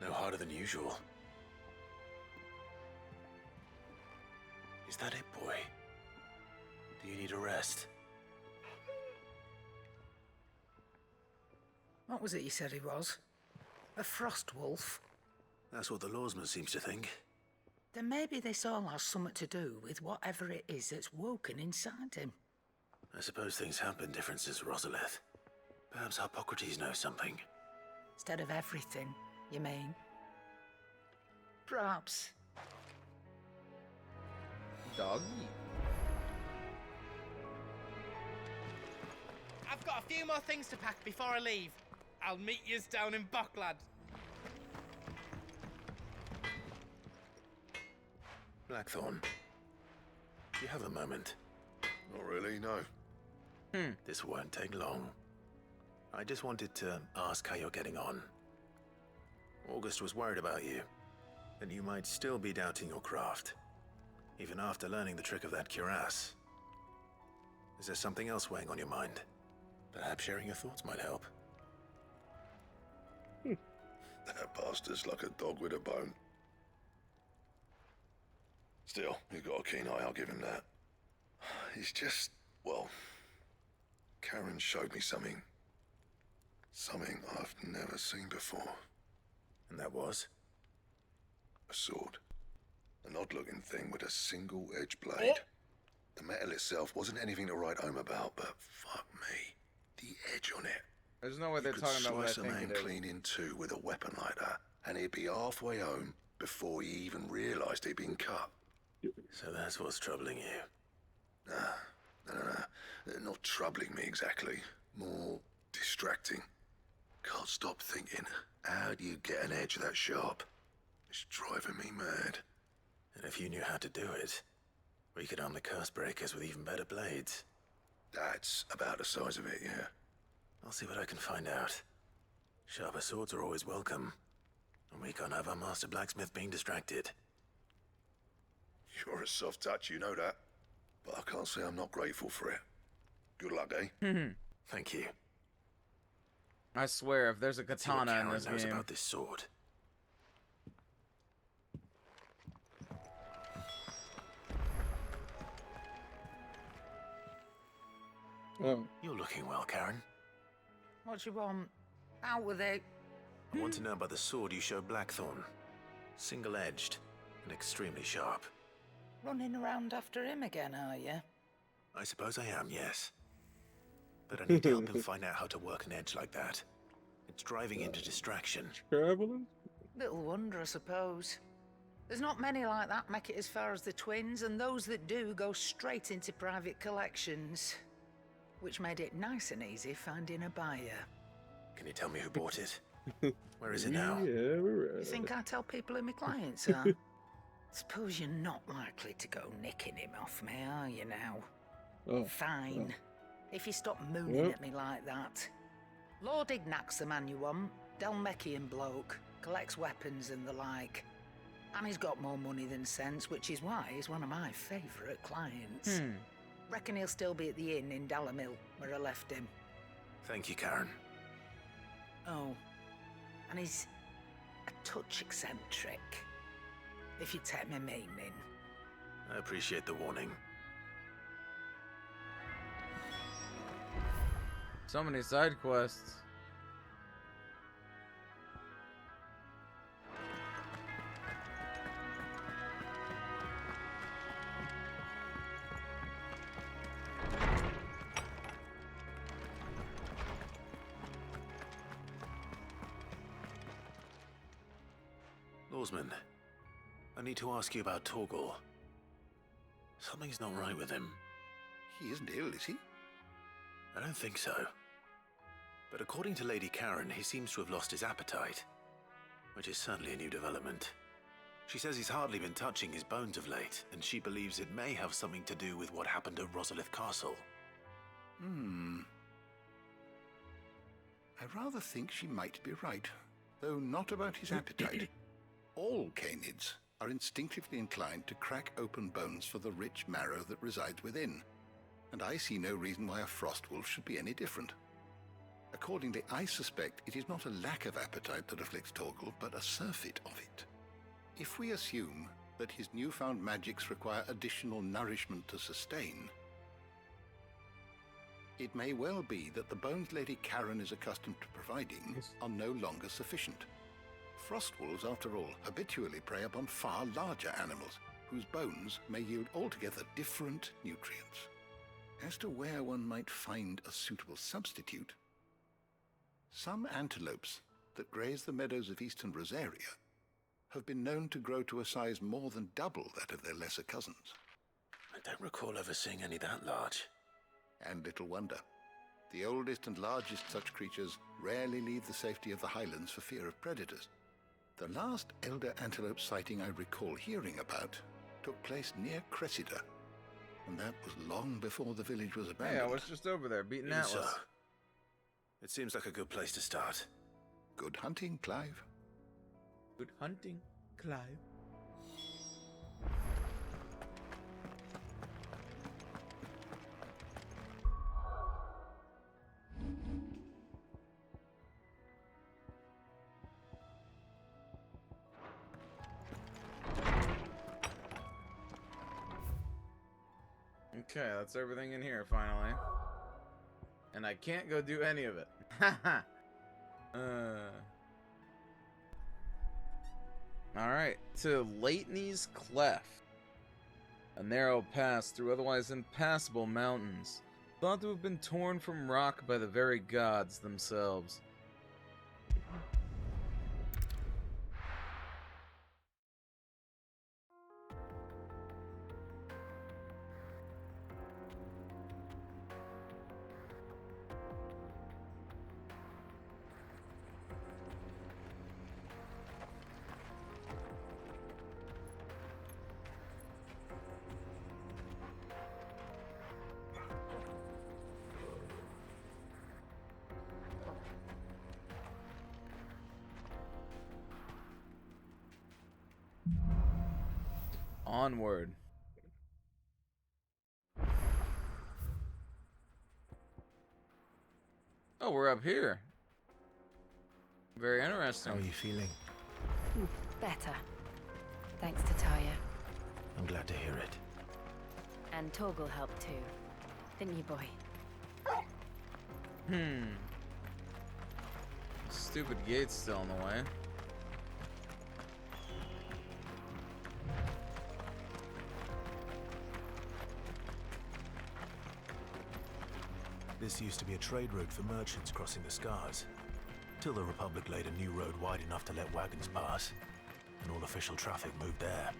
No harder than usual. Is that it, boy? Do you need a rest? What was it you said he was? A frost wolf? That's what the lawsman seems to think. Then maybe this all has something to do with whatever it is that's woken inside him. I suppose things have been different since Rosalith. Perhaps Hippocrates knows something. Instead of everything, you mean? Perhaps. Doggy. I've got a few more things to pack before I leave. I'll meet yous down in Buckland. Blackthorn, do you have a moment? Not really, no. This won't take long. I just wanted to ask how you're getting on. August was worried about you, that you might still be doubting your craft, even after learning the trick of that cuirass. Is there something else weighing on your mind? Perhaps sharing your thoughts might help. That bastard's like a dog with a bone. Still, he's got a keen eye, I'll give him that. He's just, well, Karen showed me something. Something I've never seen before. And that was? A sword. An odd-looking thing with a single-edged blade. The metal itself wasn't anything to write home about, but fuck me. The edge on it. There's no way they're talking about what I think think a man it is. clean in two with a weapon like that, and he'd be halfway home before he even realised he'd been cut. So that's what's troubling you? No. Not troubling me exactly. More distracting. Can't stop thinking, how do you get an edge that sharp? It's driving me mad. And if you knew how to do it, we could arm the curse breakers with even better blades. That's about the size of it, yeah. I'll see what I can find out. Sharper swords are always welcome, and we can't have our master blacksmith being distracted. You're a soft touch, you know that. But I can't say I'm not grateful for it. Good luck, eh? Thank you. I swear, if there's a Let's see what katana in Karen this knows game, about this sword. You're looking well, Karen. What do you want? Out with it. I want to know about the sword you showed Blackthorn. Single-edged and extremely sharp. Running around after him again, are you? I suppose I am, yes. But I need to help him find out how to work an edge like that. It's driving into distraction. Traveling? Little wonder, I suppose. There's not many like that make it as far as the twins, and those that do go straight into private collections. Which made it nice and easy finding a buyer. Can you tell me who bought it? Where is it now? Yeah, we're You think I tell people who my clients are? Suppose you're not likely to go nicking him off me, are you now? Oh, Fine. If you stop mooning Yep. at me like that. Lord Ignac's the man you want. Dalmekian bloke. Collects weapons and the like. And he's got more money than sense, which is why he's one of my favourite clients. Reckon he'll still be at the inn in Dalamil, where I left him. Thank you, Karen. Oh, and he's a touch eccentric, if you take my meaning. I appreciate the warning. so many side quests. Lawsman, I need to ask you about Torgal. Something's not right with him. He isn't ill, is he? I don't think so. But according to Lady Karen, he seems to have lost his appetite, which is certainly a new development. She says he's hardly been touching his bones of late, and she believes it may have something to do with what happened at Rosalith Castle. I rather think she might be right, though not about his appetite. All canids are instinctively inclined to crack open bones for the rich marrow that resides within, and I see no reason why a frost wolf should be any different. Accordingly, I suspect it is not a lack of appetite that afflicts Torgal, but a surfeit of it. If we assume that his newfound magics require additional nourishment to sustain, It may well be that the bones Lady Karen is accustomed to providing are no longer sufficient. Frost wolves, after all, habitually prey upon far larger animals, whose bones may yield altogether different nutrients. As to where one might find a suitable substitute, some antelopes that graze the meadows of eastern Rosaria have been known to grow to a size more than double that of their lesser cousins. I don't recall ever seeing any that large. And little wonder. The oldest and largest such creatures rarely leave the safety of the highlands for fear of predators. The last elder antelope sighting I recall hearing about took place near Cressida, and that was long before the village was abandoned. Hey, I was just over there beating Even Atlas. so, it seems like a good place to start. Good hunting, Clive. Good hunting, Clive. Okay, that's everything in here, finally. And I can't go do any of it. Haha. Alright, to Leitney's Cleft. A narrow pass through otherwise impassable mountains, thought to have been torn from rock by the very gods themselves. Onward. Oh, we're up here. Very interesting. How are you feeling? Better. Thanks to Taya. I'm glad to hear it. And Torgal helped too. Didn't you, boy? Stupid gate's still in the way. This used to be a trade route for merchants crossing the Scars, till the Republic laid a new road wide enough to let wagons pass, and all official traffic moved there.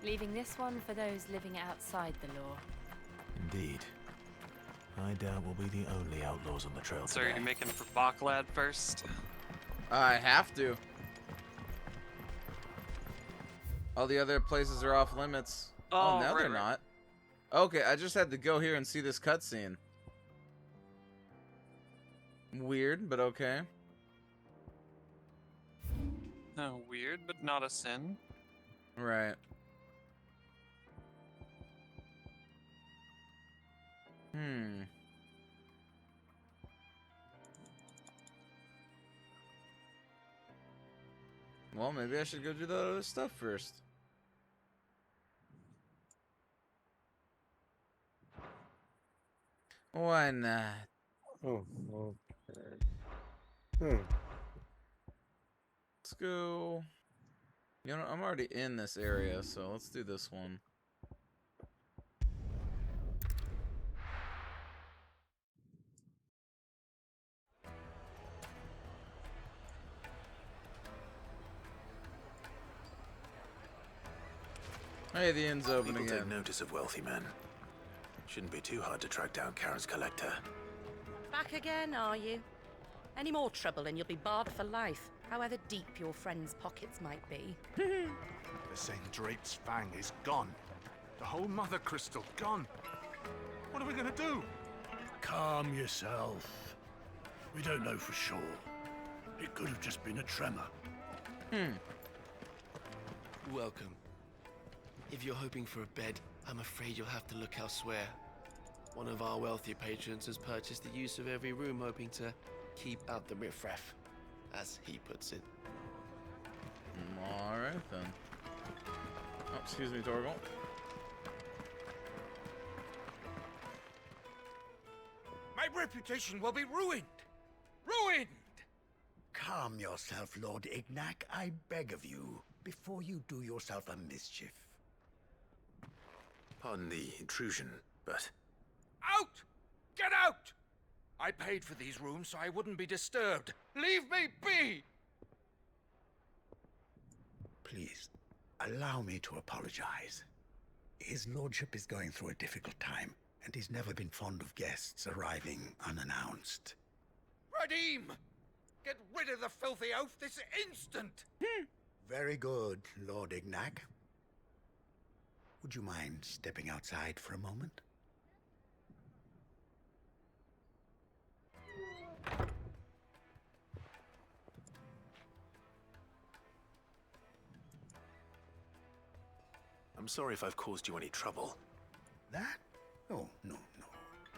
Leaving this one for those living outside the law. Indeed. I doubt we'll be the only outlaws on the trail So today. are you making for Baklad first? I have to. All the other places are off limits. Oh, no, they're not. Okay, I just had to go here and see this cutscene. Weird, but okay. No, weird, but not a sin. Right. Well, maybe I should go do the other stuff first. Why not? Oh, okay. Let's go. You know, I'm already in this area, so let's do this one. Hey, the inn's open People again. take notice of wealthy men. Shouldn't be too hard to track down Karen's collector. Back again, are you? Any more trouble and you'll be barred for life, however deep your friend's pockets might be. The Sendrape's fang is gone. The whole mother crystal gone. What are we gonna do? Calm yourself. We don't know for sure. It could have just been a tremor. Welcome. If you're hoping for a bed, I'm afraid you'll have to look elsewhere. One of our wealthier patrons has purchased the use of every room, hoping to keep out the riffraff, as he puts it. Alright then. Oh, excuse me, Torgal. My reputation will be ruined. Ruined! Calm yourself, Lord Ignac, I beg of you, before you do yourself a mischief. Pardon the intrusion, but... Out! Get out! I paid for these rooms so I wouldn't be disturbed. Leave me be! Please, allow me to apologize. His lordship is going through a difficult time, and he's never been fond of guests arriving unannounced. Radim! Get rid of the filthy oaf this instant! Very good, Lord Ignac. Would you mind stepping outside for a moment? I'm sorry if I've caused you any trouble. That? Oh, no.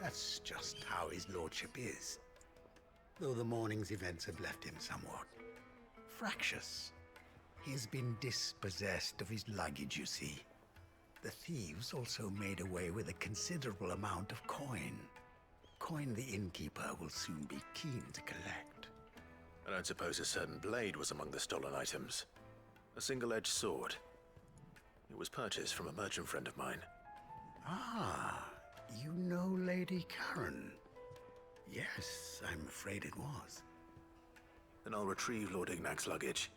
That's just how his lordship is. Though the morning's events have left him somewhat fractious. He has been dispossessed of his luggage, you see. The thieves also made away with a considerable amount of coin. Coin the innkeeper will soon be keen to collect. I don't suppose a certain blade was among the stolen items. A single-edged sword. It was purchased from a merchant friend of mine. Ah, you know Lady Karen. Yes, I'm afraid it was. Then I'll retrieve Lord Ignac's luggage.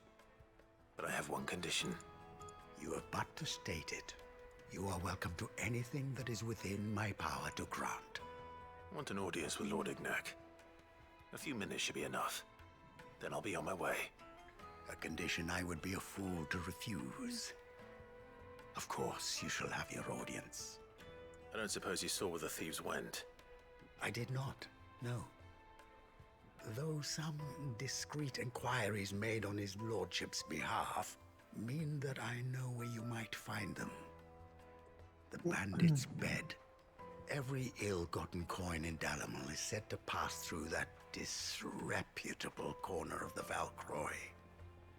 But I have one condition. You have but to state it. You are welcome to anything that is within my power to grant. I want an audience with Lord Ignac. A few minutes should be enough. Then I'll be on my way. A condition I would be a fool to refuse. Of course, you shall have your audience. I don't suppose you saw where the thieves went. I did not, no. Though some discreet inquiries made on his lordship's behalf mean that I know where you might find them. The bandit's bed. Every ill-gotten coin in Dalamal is said to pass through that disreputable corner of the Valcroy.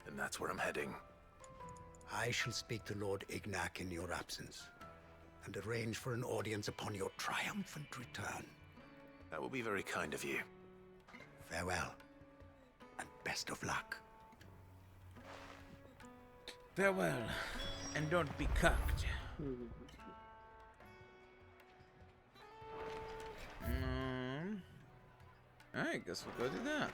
And that's where I'm heading. I shall speak to Lord Ignac in your absence, and arrange for an audience upon your triumphant return. That will be very kind of you. Farewell, and best of luck. Farewell, and don't be cocked. Alright, guess we'll go do that.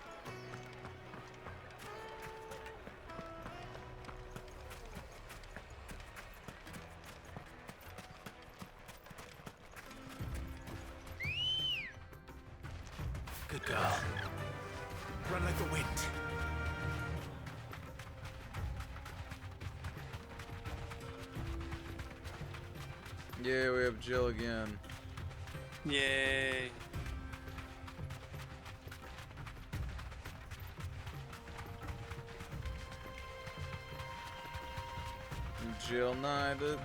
Good girl. Run like the wind. Yeah, we have Jill again. Yay. Jill Nye, the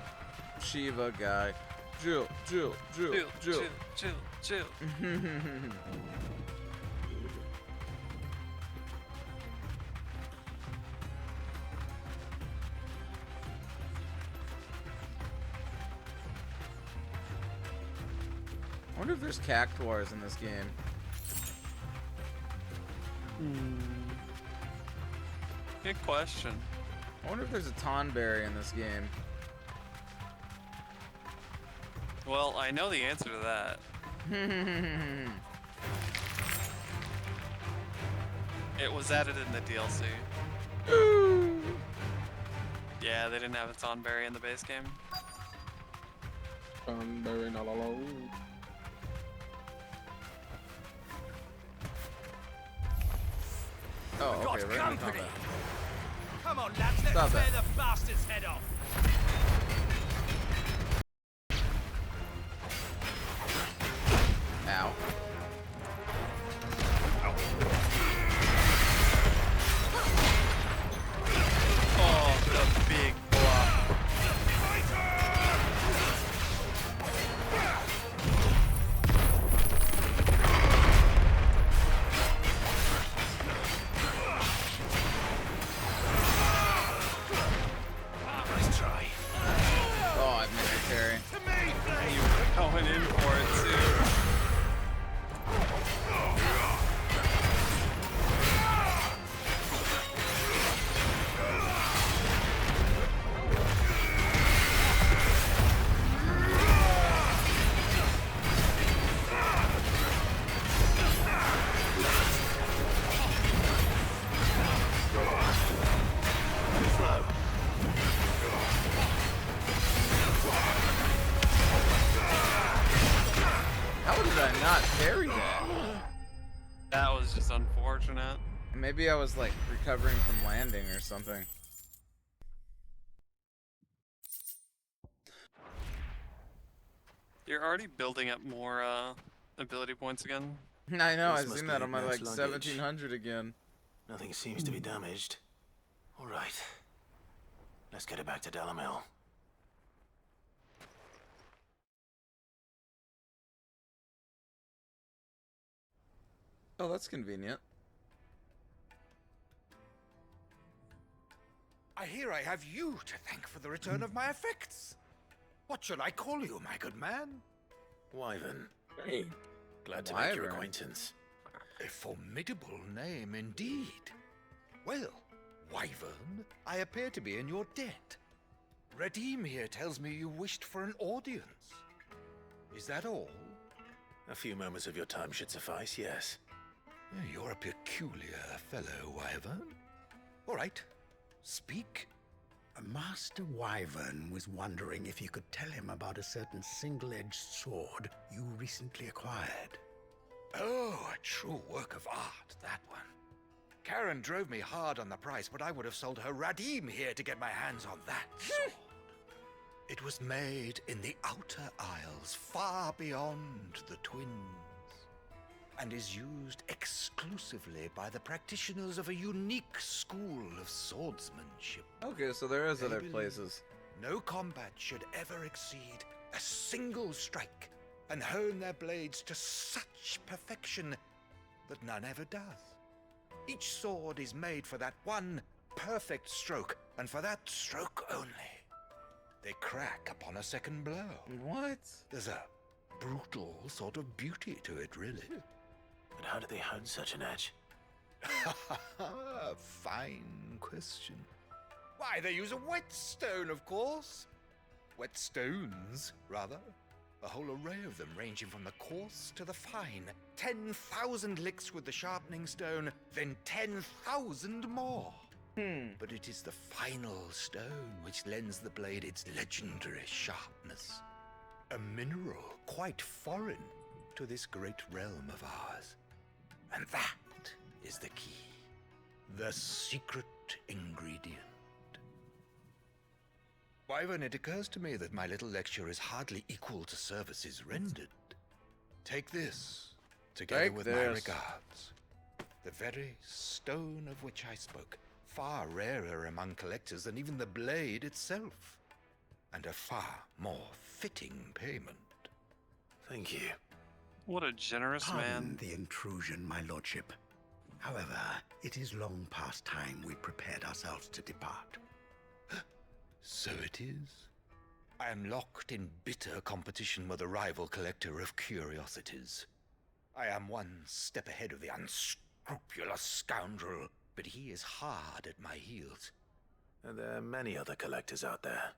Shiva guy. Jill. Chill. I wonder if there's cactuars in this game. Good question. I wonder if there's a Tonberry in this game. Well, I know the answer to that. It was added in the DLC. Yeah, they didn't have a Tonberry in the base game. Tonberry, not alone. Oh, okay, we're gonna company. combat. Come on, lads, let's Stop tear it. the bastard's head off. Ow. Oh, the big block. Nice try. is just unfortunate. Maybe I was like recovering from landing or something. You're already building up more ability points again. I know, This I've must seen be that on my like advanced luggage. 1700 again. Nothing seems to be damaged. All right. Let's get it back to Delamil. Oh, that's convenient. I hear I have you to thank for the return of my effects. What should I call you, my good man? Wyvern. Glad to make your acquaintance. A formidable name indeed. Well, Wyvern, I appear to be in your debt. Redeem here tells me you wished for an audience. Is that all? A few moments of your time should suffice, yes. You're a peculiar fellow, Wyvern. All right, speak. Master Wyvern was wondering if you could tell him about a certain single-edged sword you recently acquired. Oh, a true work of art, that one. Karen drove me hard on the price, but I would have sold her Radim here to get my hands on that sword. It was made in the Outer Isles, far beyond the Twins, and is used exclusively by the practitioners of a unique school of swordsmanship. Okay, so there is They other believe places. No combat should ever exceed a single strike, and hone their blades to such perfection that none ever does. Each sword is made for that one perfect stroke, and for that stroke only. They crack upon a second blow. What? There's a brutal sort of beauty to it, really. But how do they hone such an edge? Fine question. Why, they use a whetstone, of course. Whetstones, rather. A whole array of them, ranging from the coarse to the fine. 10,000 licks with the sharpening stone, then 10,000 more. But it is the final stone which lends the blade its legendary sharpness. A mineral quite foreign to this great realm of ours. And that is the key. The secret ingredient. Wyvern, it occurs to me that my little lecture is hardly equal to services rendered. Take this, together with my regards. The very stone of which I spoke, far rarer among collectors than even the blade itself, and a far more fitting payment. Thank you. What a generous Pardon man. the intrusion, my lordship. However, it is long past time we prepared ourselves to depart. So it is. I am locked in bitter competition with a rival collector of curiosities. I am one step ahead of the unscrupulous scoundrel, but he is hard at my heels. Are there many other collectors out there?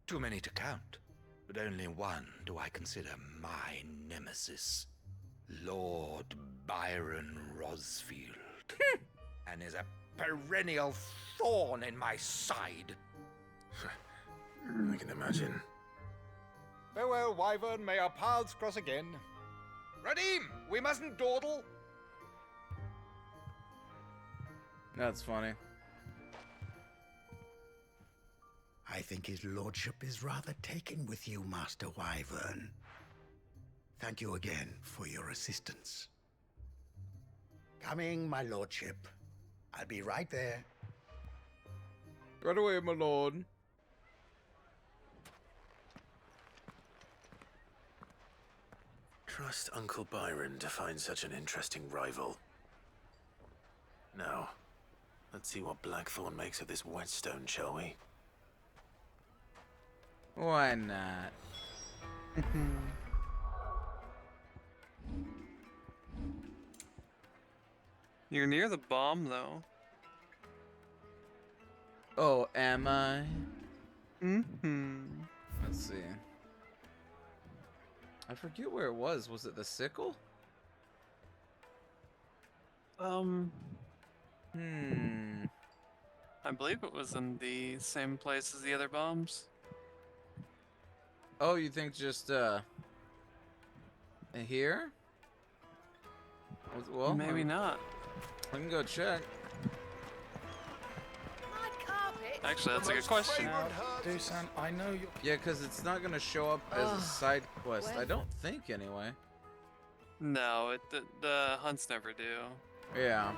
Too many to count, but only one do I consider my nemesis. Lord Byron Rosfield. And is a perennial thorn in my side. I can imagine. Farewell, Wyvern. May our paths cross again. Radim, we mustn't dawdle. That's funny. I think his lordship is rather taken with you, Master Wyvern. Thank you again for your assistance. Coming, my lordship. I'll be right there. Right away, my lord. Trust Uncle Byron to find such an interesting rival. Now, let's see what Blackthorn makes of this whetstone, shall we? Why not? You're near the bomb, though. Oh, am I? Mm-hmm. Let's see. I forget where it was. Was it the sickle? I believe it was in the same place as the other bombs. Oh, you think just, Here? Well, Maybe not. I can go check. My carpet. Actually, that's a good question. Now, Dusan, I know you're... Yeah, because it's not going to show up as a side quest. I don't think, anyway. No, the hunts never do. Yeah.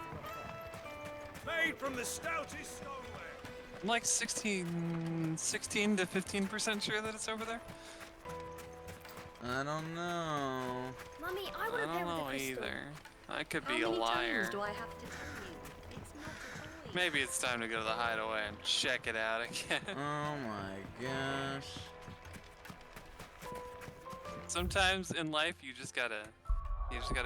Made from the stoutest stoneware. I'm like 16 to 15% sure that it's over there. I don't know. Mummy, I I want to don't play with the know crystal. either. I could How be a many liar. times do I have to tell you? It's not a toy. Maybe it's time to go to the hideaway and check it out again. Oh my gosh. Sometimes in life you just gotta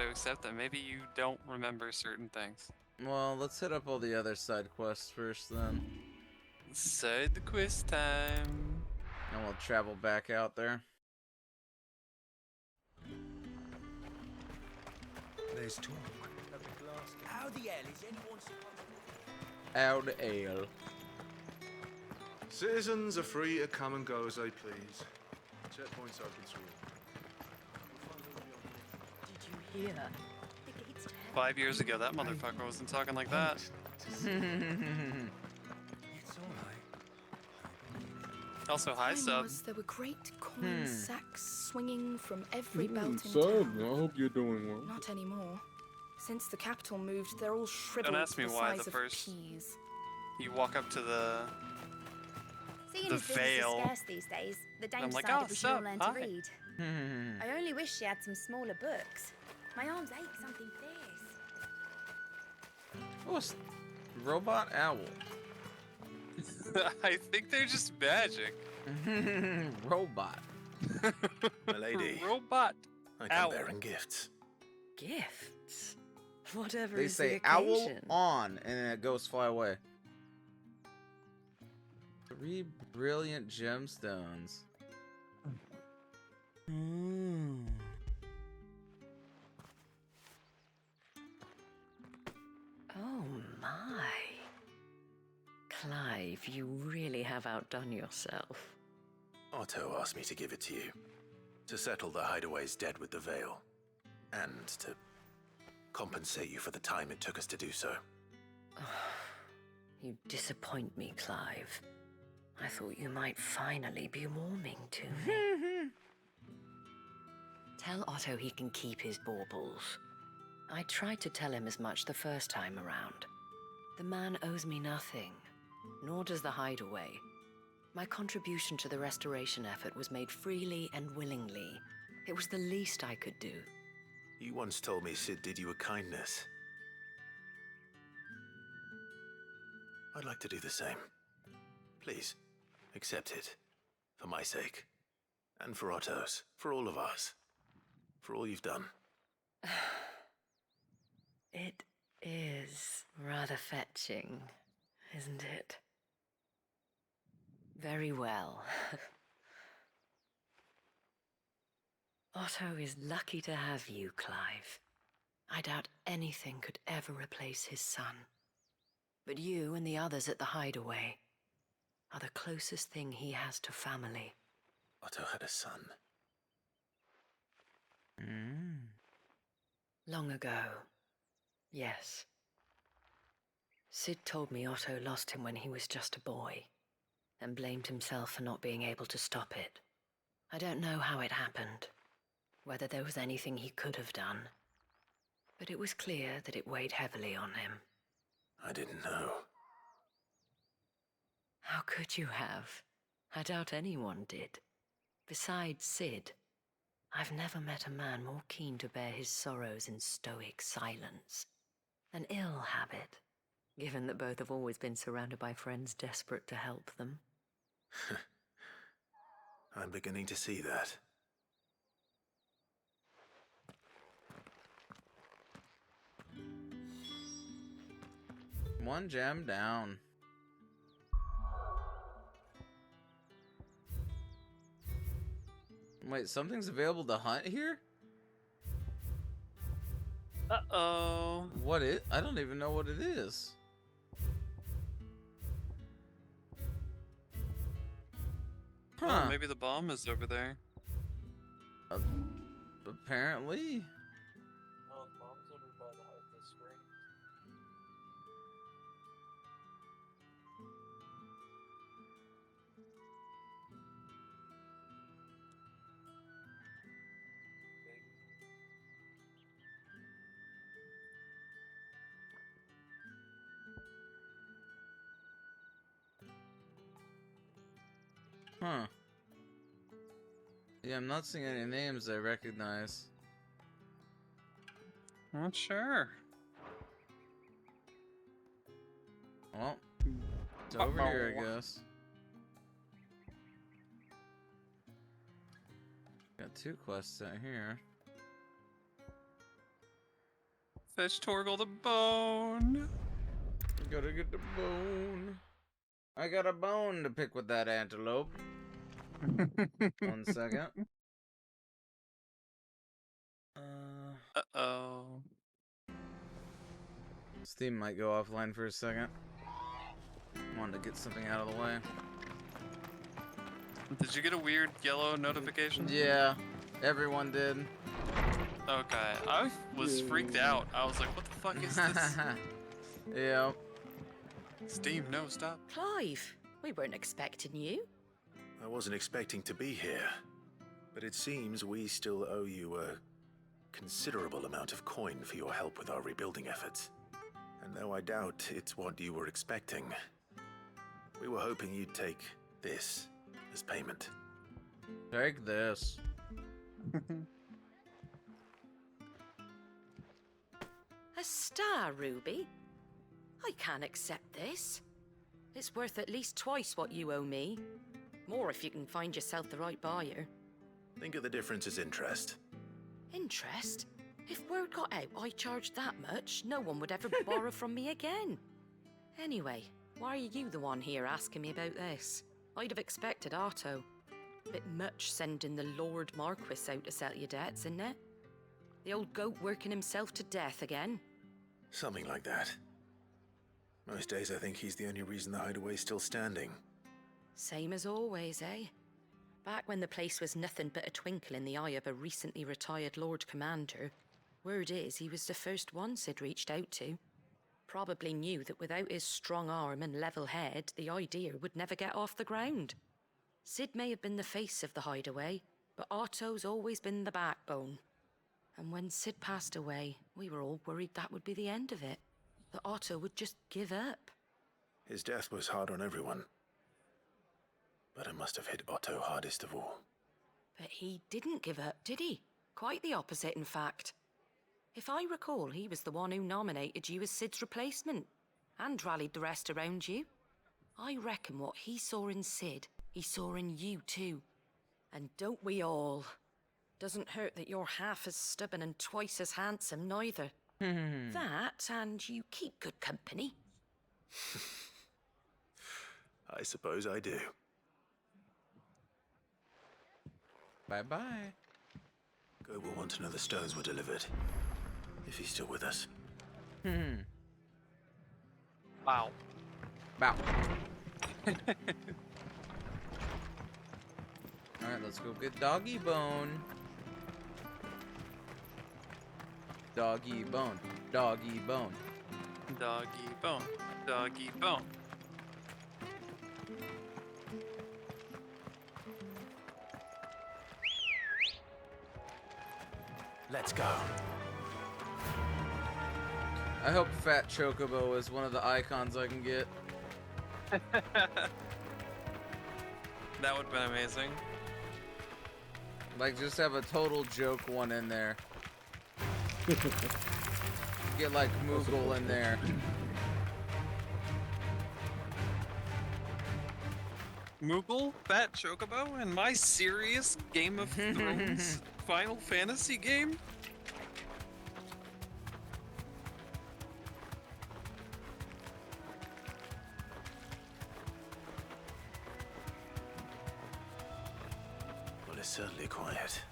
accept that maybe you don't remember certain things. Well, let's hit up all the other side quests first then. Side the quest time. And we'll travel back out there. There's talk. How the hell is anyone supposed Out ale. Citizens are free to come and go as they please. Checkpoints open to all. Did you hear? 5 years ago, that motherfucker wasn't talking like that. It's alright. Also, hi, Time sub. was there were great coin sacks swinging from every belt in Sub, town. I hope you're doing well. Not anymore. Since the capital moved, they're all shriveled ask to me the why size the of first- peas. You walk up to the Seeing The as business veil. is scarce these days, the dame I'm like, decided "Oh, we should all sup, learn hi." to read. I only wish she had some smaller books. My arms ache something fierce. Oh, it's robot owl. I think they're just magic. Robot. My lady. Robot. I come Owl. bearing gifts. Gifts? Whatever They is say the owl occasion. on, and then it goes fly away. 3 brilliant gemstones. Oh my. Clive, you really have outdone yourself. Otto asked me to give it to you. To settle the hideaway's debt with the veil. And to compensate you for the time it took us to do so. You disappoint me, Clive. I thought you might finally be warming to me. Tell Otto he can keep his baubles. I tried to tell him as much the first time around. The man owes me nothing, nor does the hideaway. My contribution to the restoration effort was made freely and willingly. It was the least I could do. You once told me Sid did you a kindness. I'd like to do the same. Please, accept it. For my sake. And for Otto's. For all of us. For all you've done. It is rather fetching, isn't it? Very well. Otto is lucky to have you, Clive. I doubt anything could ever replace his son. But you and the others at the hideaway are the closest thing he has to family. Otto had a son. Long ago, yes. Sid told me Otto lost him when he was just a boy, and blamed himself for not being able to stop it. I don't know how it happened, whether there was anything he could have done, but it was clear that it weighed heavily on him. I didn't know. How could you have? I doubt anyone did. Besides Sid, I've never met a man more keen to bear his sorrows in stoic silence. An ill habit, given that both have always been surrounded by friends desperate to help them. I'm beginning to see that. One gem down. Wait, something's available to hunt here? Uh-oh. What is? I don't even know what it is. Oh, maybe the bomb is over there. Apparently. Oh, mom's over by the spring. Huh. Yeah, I'm not seeing any names I recognize. Not sure. Well, it's over here, I guess. Got 2 quests out here. Fetch Torgal the bone. Gotta get the bone. I got a bone to pick with that antelope. 1 second. Uh-oh. Steam might go offline for a second. Wanted to get something out of the way. Did you get a weird yellow notification? Yeah, everyone did. Okay, I was freaked out. I was like, what the fuck is this? Yeah. Steam, no, stop. Clive, we weren't expecting you. I wasn't expecting to be here, but it seems we still owe you a considerable amount of coin for your help with our rebuilding efforts. And though I doubt it's what you were expecting, we were hoping you'd take this as payment. Take this. A star ruby? I can't accept this. It's worth at least twice what you owe me. More if you can find yourself the right buyer. Think of the difference as interest. Interest? If word got out I charged that much, no one would ever borrow from me again. Anyway, why are you the one here asking me about this? I'd have expected Otto. Bit much sending the Lord Marquis out to settle your debts, isn't it? The old goat working himself to death again? Something like that. Most days I think he's the only reason the hideaway's still standing. Same as always, eh? Back when the place was nothing but a twinkle in the eye of a recently retired Lord Commander, word is he was the first one Sid reached out to. Probably knew that without his strong arm and level head, the idea would never get off the ground. Sid may have been the face of the hideaway, but Otto's always been the backbone. And when Sid passed away, we were all worried that would be the end of it. That Otto would just give up. His death was hard on everyone. But it must have hit Otto hardest of all. But he didn't give up, did he? Quite the opposite, in fact. If I recall, he was the one who nominated you as Sid's replacement, and rallied the rest around you. I reckon what he saw in Sid, he saw in you too. And don't we all? Doesn't hurt that you're half as stubborn and twice as handsome, neither. That, and you keep good company. I suppose I do. Bye-bye. Go will want to know the stones were delivered. If he's still with us. Wow. Wow. Alright, let's go get Doggy Bone. Doggy Bone. Doggy Bone. Doggy bone. Doggy bone. Let's go. I hope Fat Chocobo is one of the icons I can get. That would have been amazing. Like, just have a total joke one in there. Get like Moogle in there. Moogle, Fat Chocobo, and my serious Game of Thrones Final Fantasy game? Well, it's certainly quiet.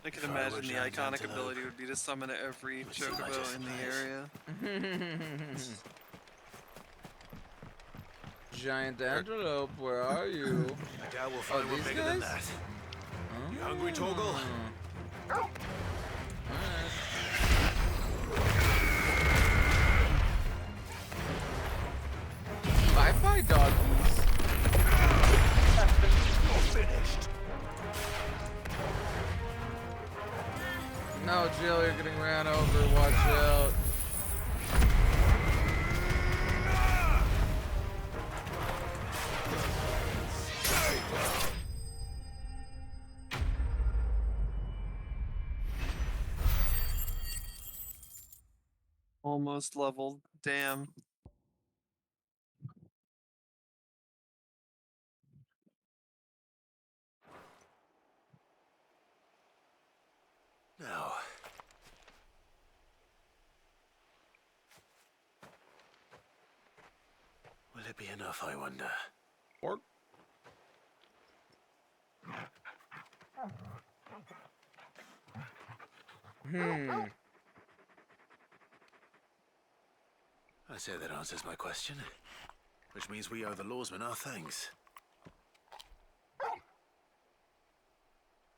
I can If I imagine were the giant iconic antelope, ability would be to summon every would see my Chocobo in the displays. area. Giant antelope, where are you? I doubt we'll find one these bigger than guys? that. You hungry, Torgal? Bye-bye, doggies. You're finished. No, Jill, you're getting ran over. Watch out. Almost leveled. Damn. Now. Will it be enough, I wonder? Or I say that answers my question. Which means we owe the lawsman our thanks.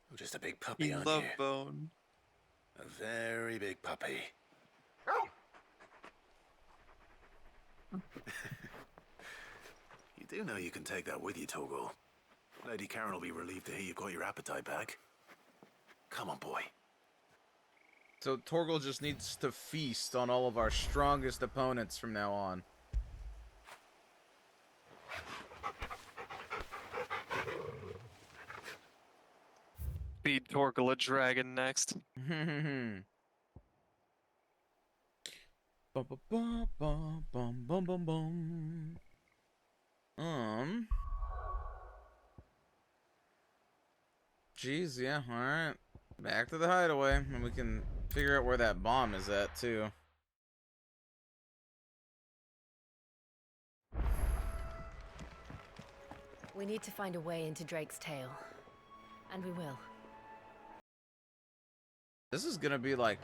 You're just a big puppy, aren't Love you? bone. A very big puppy. You do know you can take that with you, Torgal. Lady Karen will be relieved to hear you've got your appetite back. Come on, boy. So Torgal just needs to feast on all of our strongest opponents from now on. Feed Torgal a dragon next. Bum, bum, bum, bum, bum, bum, bum, bum. Geez, yeah, alright. Back to the hideaway, and we can figure out where that bomb is at, too. We need to find a way into Drake's tail. And we will. This is gonna be, like,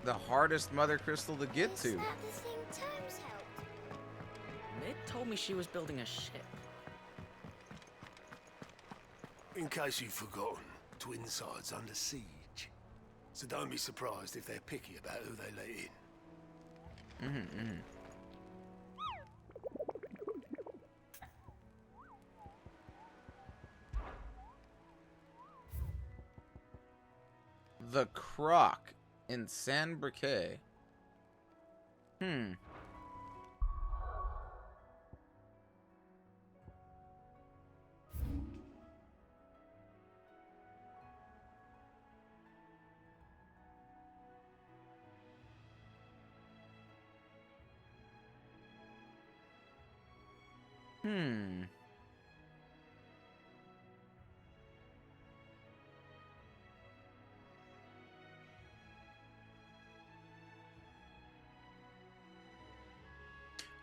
the hardest Mother Crystal to get to. Is that the thing Tomes helped? Mid told me she was building a ship. In case you've forgotten, Twinside's under siege. So don't be surprised if they're picky about who they let in. The Croc in San Briquet.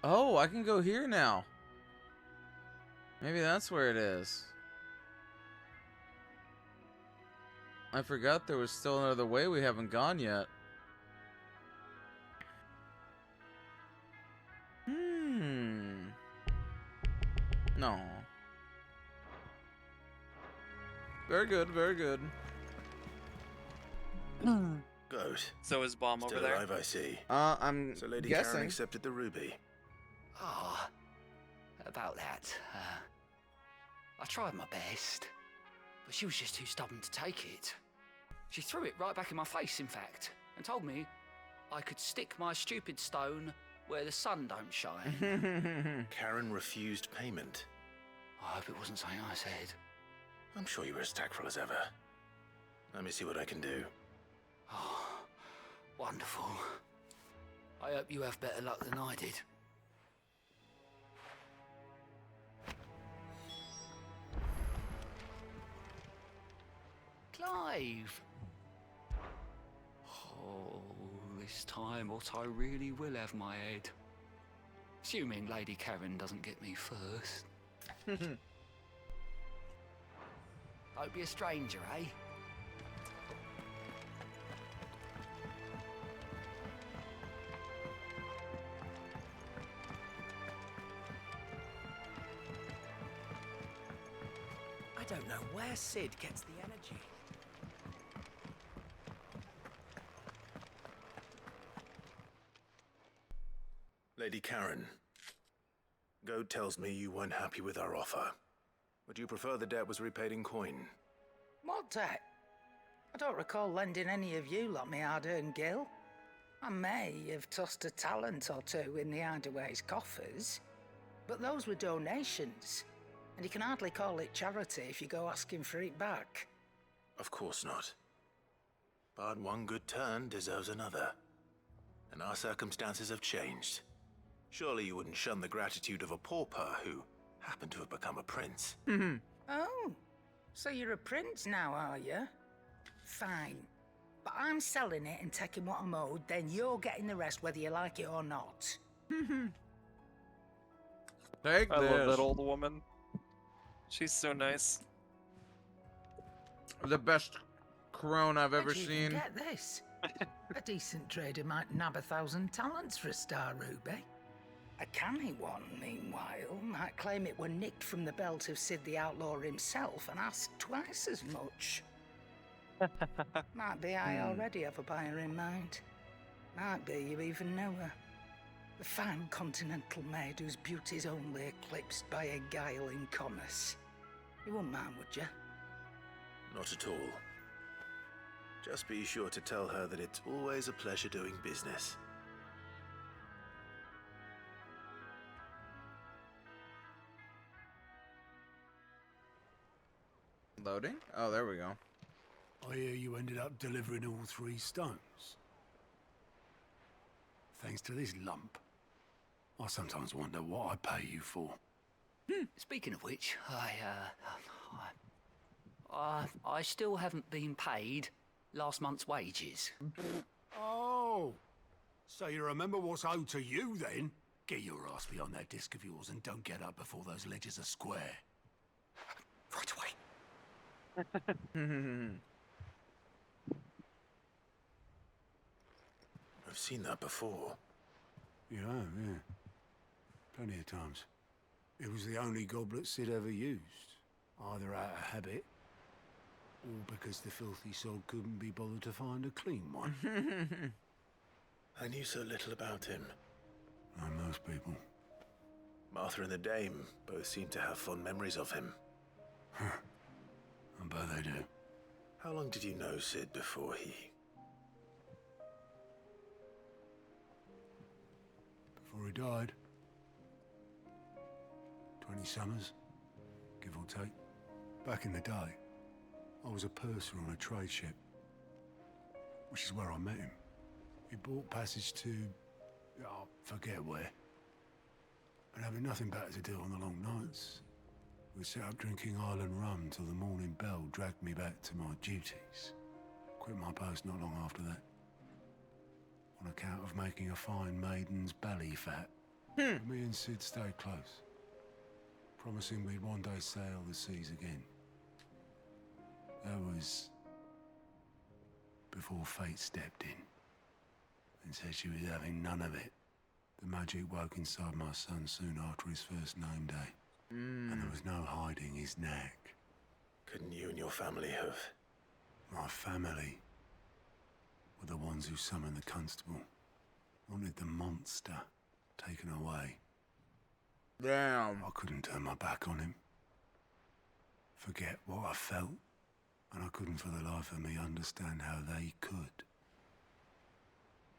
Oh, I can go here now. Maybe that's where it is. I forgot there was still another way we haven't gone yet. No. Very good, very good. Good. So is bomb Still over there? alive, I see. I'm So Lady guessing. Karen accepted the ruby. Ah, about that. I tried my best, but she was just too stubborn to take it. She threw it right back in my face, in fact, and told me I could stick my stupid stone where the sun don't shine. Karen refused payment. I hope it wasn't something I said. I'm sure you were as tactful as ever. Let me see what I can do. Oh, wonderful. I hope you have better luck than I did. Clive! Oh, this time Otto really will have my head. Assuming Lady Karen doesn't get me first. Hope you're a stranger, eh? I don't know where Sid gets the energy. Lady Karen, Goat tells me you weren't happy with our offer. Would you prefer the debt was repaid in coin? What debt? I don't recall lending any of you lot me hard-earned gil. I may have tossed a talent or two in the Hideaway's coffers, but those were donations, and you can hardly call it charity if you go asking for it back. Of course not. But one good turn deserves another. And our circumstances have changed. Surely you wouldn't shun the gratitude of a pauper who happened to have become a prince. Oh, so you're a prince now, are you? Fine. But I'm selling it and taking what I'm owed, then you're getting the rest whether you like it or not. Take I this. love that old woman. She's so nice. The best crone I've ever Where'd you even seen. get this? A decent trader might nab 1,000 talents for a star ruby. A canny one, meanwhile, might claim it were nicked from the belt of Sid the Outlaw himself and ask twice as much. Might be I already have a buyer in mind. Might be you even know her. The fine continental maid whose beauty's only eclipsed by a guile in commerce. You wouldn't mind, would you? Not at all. Just be sure to tell her that it's always a pleasure doing business. Loading? Oh, there we go. I hear you ended up delivering all 3 stones. Thanks to this lump. I sometimes wonder what I pay you for. Speaking of which, I still haven't been paid last month's wages. Oh, so you remember what's owed to you then? Get your ass behind that disc of yours and don't get up before those ledgers are square. Right away. I've seen that before. You have, yeah. Plenty of times. It was the only goblet Sid ever used. Either out of habit, or because the filthy soul couldn't be bothered to find a clean one. I knew so little about him. Like most people. Martha and the Dame both seem to have fond memories of him. I bet they do. How long did you know Sid before he... Before he died. 20 summers, give or take. Back in the day, I was a purser on a trade ship, which is where I met him. He bought passage to, forget where. And having nothing better to do on the long nights, we set up drinking island rum till the morning bell dragged me back to my duties. Quit my post not long after that. On account of making a fine maiden's belly fat. Me and Sid stayed close, promising we'd one day sail the seas again. That was before fate stepped in and said she was having none of it. The magic woke inside my son soon after his first name day. And there was no hiding his knack. Couldn't you and your family have... My family were the ones who summoned the constable. Wanted the monster taken away. Damn. I couldn't turn my back on him. Forget what I felt. And I couldn't for the life of me understand how they could.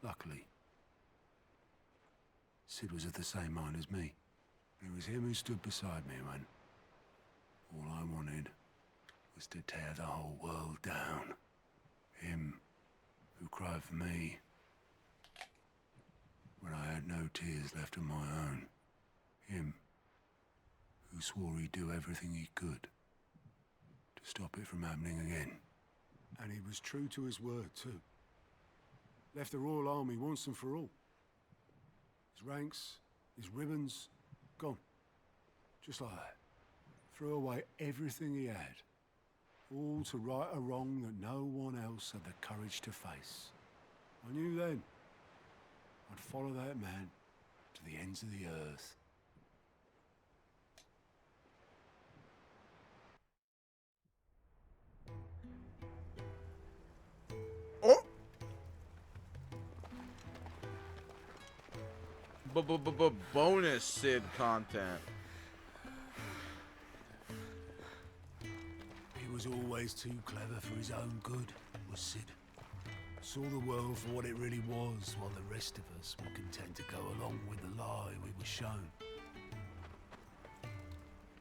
Luckily, Sid was of the same mind as me. It was him who stood beside me when all I wanted was to tear the whole world down. Him who cried for me when I had no tears left of my own. Him who swore he'd do everything he could to stop it from happening again. And he was true to his word, too. Left the Royal Army once and for all. His ranks, his ribbons, gone. Just like that. Threw away everything he had. All to right a wrong that no one else had the courage to face. I knew then I'd follow that man to the ends of the earth. Bonus Sid content. He was always too clever for his own good, was Sid. Saw the world for what it really was, while the rest of us were content to go along with the lie we were shown.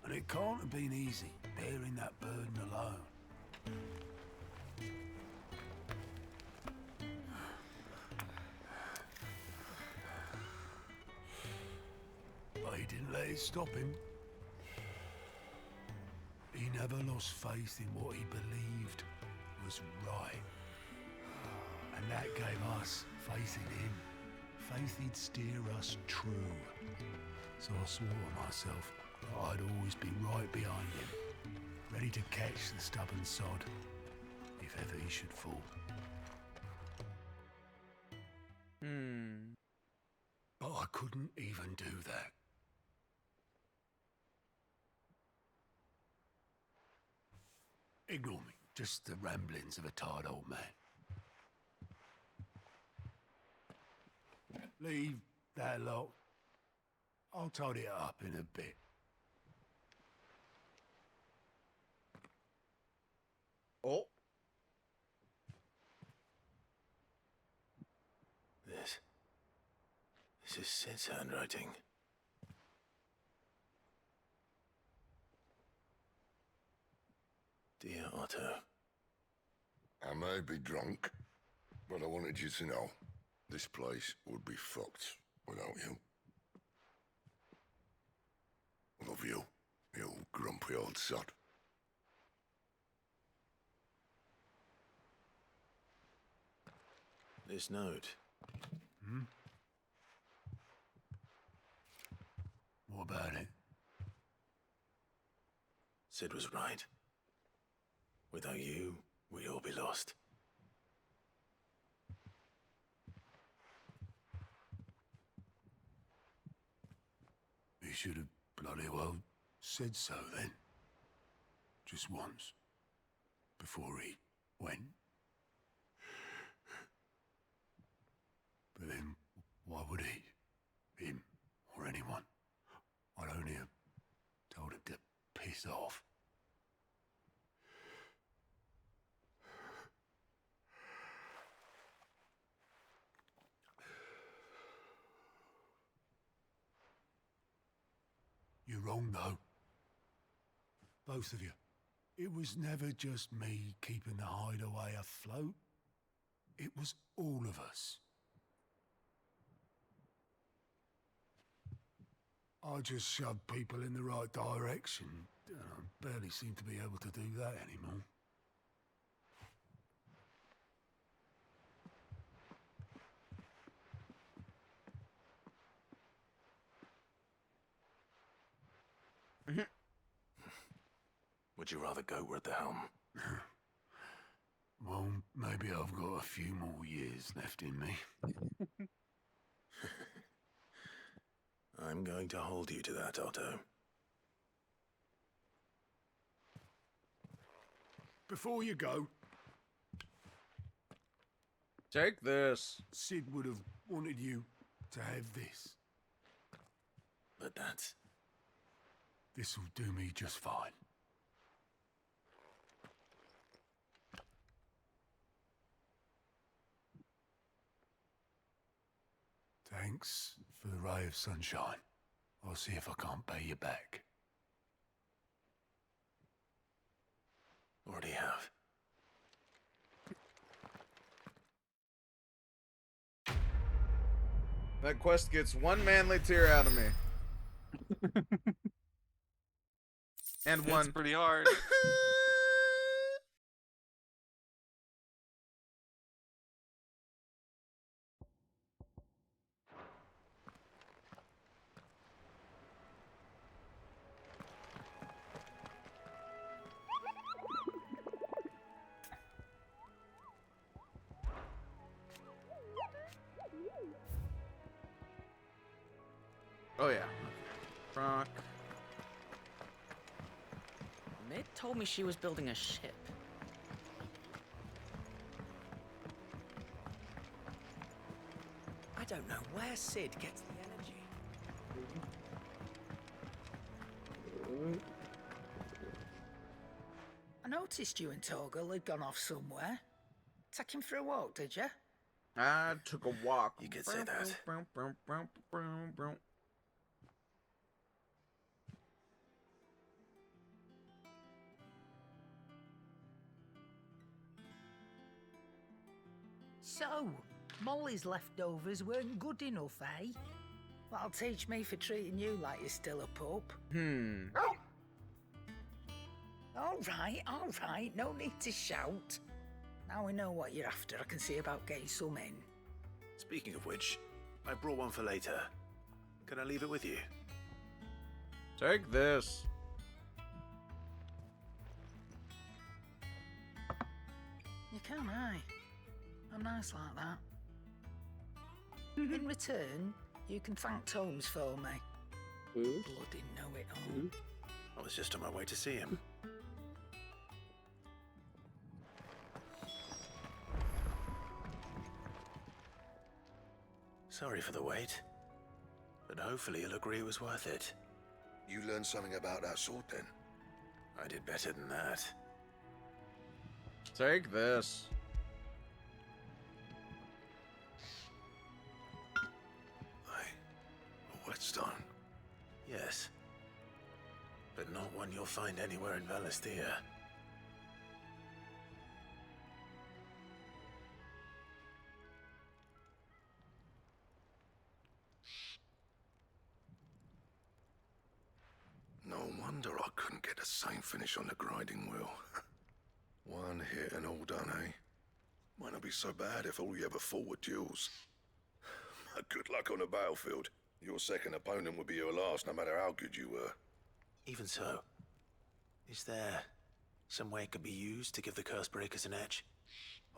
And it can't have been easy, bearing that burden alone. But he didn't let it stop him. He never lost faith in what he believed was right. And that gave us faith in him. Faith he'd steer us true. So I swore to myself that I'd always be right behind him, ready to catch the stubborn sod, if ever he should fall. But I couldn't even do that. Ignore me, just the ramblings of a tired old man. Leave that lot. I'll tidy it up in a bit. Oh. This is Sid's handwriting. Dear Otto. I may be drunk, but I wanted you to know this place would be fucked without you. Love you, you grumpy old sod. This note. What about it? Sid was right. Without you, we'd all be lost. He should have bloody well said so then. Just once. Before he went. But then, why would he? Him, or anyone? I'd only have told him to piss off. You're wrong, though. Both of you. It was never just me keeping the hideaway afloat. It was all of us. I just shoved people in the right direction. I barely seem to be able to do that anymore. Would you rather go at the helm? Well, maybe I've got a few more years left in me. I'm going to hold you to that, Otto. Before you go... Take this. Sid would have wanted you to have this. But that's... This'll do me just fine. Thanks for the ray of sunshine. I'll see if I can't pay you back. Already have. That quest gets one manly tear out of me. And one. It's pretty hard. Oh yeah. Rock. Mid told me she was building a ship. I don't know where Sid gets the energy. I noticed you and Torgal had gone off somewhere. Take him for a walk, did you? I took a walk. You could say that. So, Molly's leftovers weren't good enough, eh? That'll teach me for treating you like you're still a pup. All right, no need to shout. Now we know what you're after, I can see about getting some in. Speaking of which, I brought one for later. Can I leave it with you? Take this. You can, aye. I'm nice like that. In return, you can thank Tomes for me. Bloody know-it-all. I was just on my way to see him. Sorry for the wait, but hopefully you'll agree it was worth it. You learned something about that sword then? I did better than that. Take this. A whetstone? Yes. But not one you'll find anywhere in Valisthea. No wonder I couldn't get the same finish on the grinding wheel. One hit and all done, eh? Might not be so bad if all you ever fought were duels. Good luck on the battlefield. Your second opponent would be your last, no matter how good you were. Even so, is there some way it could be used to give the curse breakers an edge?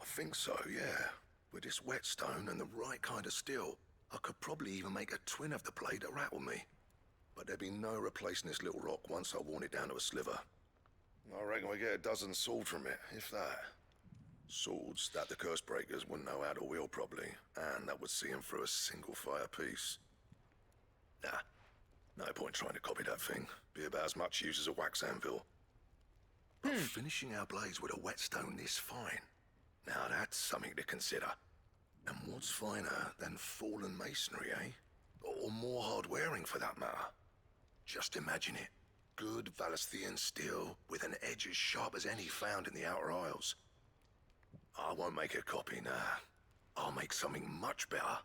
I think so, yeah. With this whetstone and the right kind of steel, I could probably even make a twin of the blade that rattled me. But there'd be no replacing this little rock once I worn it down to a sliver. I reckon we get a dozen swords from it, if that. Swords that the curse breakers wouldn't know how to wield properly, and that would see them through a single fire piece. Nah, no point trying to copy that thing. Be about as much use as a wax anvil. But finishing our blades with a whetstone this fine, now that's something to consider. And what's finer than fallen masonry, eh? Or more hard-wearing, for that matter. Just imagine it. Good Valisthean steel with an edge as sharp as any found in the Outer Isles. I won't make a copy, nah. I'll make something much better.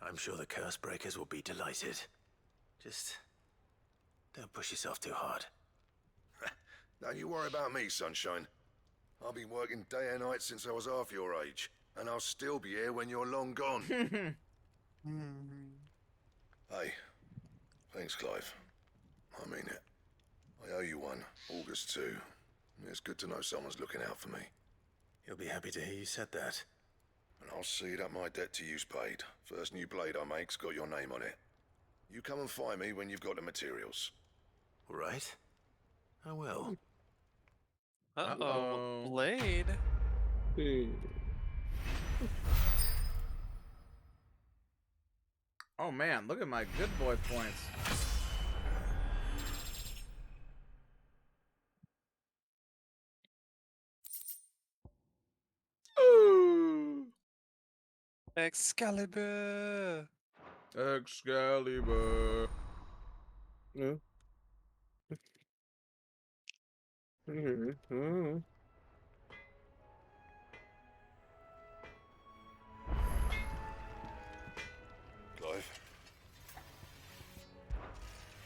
I'm sure the curse breakers will be delighted. Just don't push yourself too hard. Don't you worry about me, sunshine. I've been working day and night since I was half your age, and I'll still be here when you're long gone. Hey, thanks, Clive. I mean it. I owe you one, August too. It's good to know someone's looking out for me. He'll be happy to hear you said that. And I'll see that my debt to you's paid. First new blade I make's got your name on it. You come and find me when you've got the materials. All right. I will. Uh-oh. Blade. Oh man, look at my good boy points. Ooh. Excalibur. Excalibur. Yeah. Clive.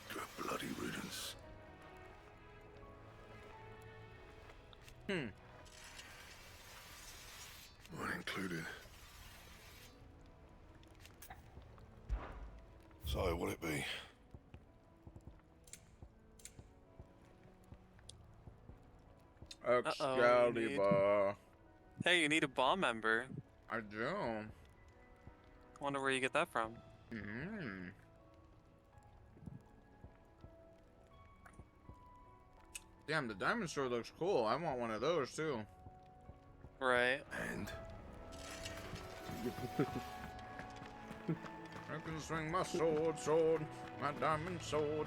Good bloody riddance. Mine included. So, what'll it be? Excalibur. Hey, you need a bomb member. I do. Wonder where you get that from. Damn, the diamond sword looks cool. I want one of those too. Right. And I can swing my sword, my diamond sword.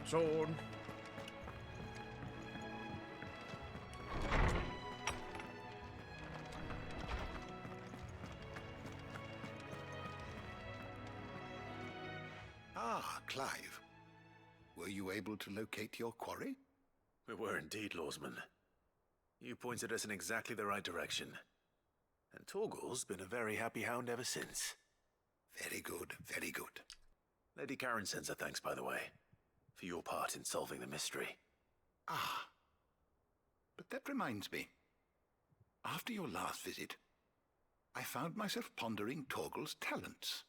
Ah, Clive. Were you able to locate your quarry? We were indeed, Lawsman. You pointed us in exactly the right direction. And Torgal's been a very happy hound ever since. Very good, very good. Lady Karen sends her thanks, by the way, for your part in solving the mystery. Ah. But that reminds me. After your last visit, I found myself pondering Torgal's talents.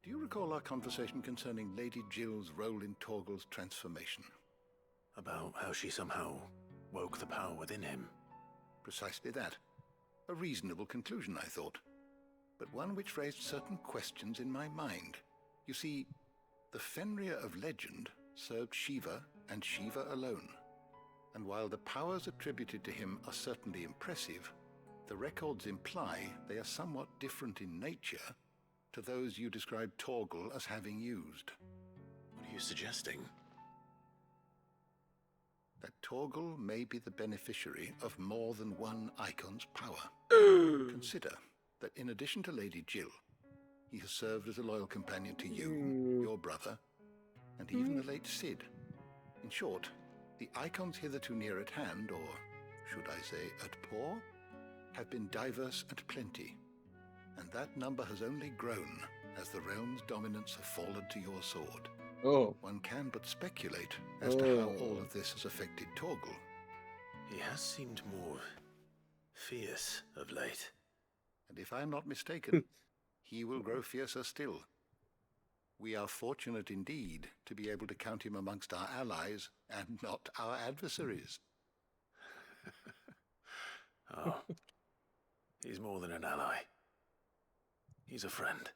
Do you recall our conversation concerning Lady Jill's role in Torgal's transformation? About how she somehow woke the power within him. Precisely that. A reasonable conclusion, I thought. But one which raised certain questions in my mind. You see, the Fenrir of legend served Shiva and Shiva alone. And while the powers attributed to him are certainly impressive, the records imply they are somewhat different in nature to those you described Torgal as having used. What are you suggesting? That Torgal may be the beneficiary of more than one icon's power. Consider that in addition to Lady Jill, he has served as a loyal companion to you, your brother, and even the late Cid. In short, the icons hitherto near at hand, or should I say at paw, have been diverse and plenty, and that number has only grown as the realm's dominance have fallen to your sword. One can but speculate as to how all of this has affected Torgal. He has seemed more fierce of late. And if I am not mistaken, he will grow fiercer still. We are fortunate indeed to be able to count him amongst our allies and not our adversaries. Oh, he's more than an ally. He's a friend.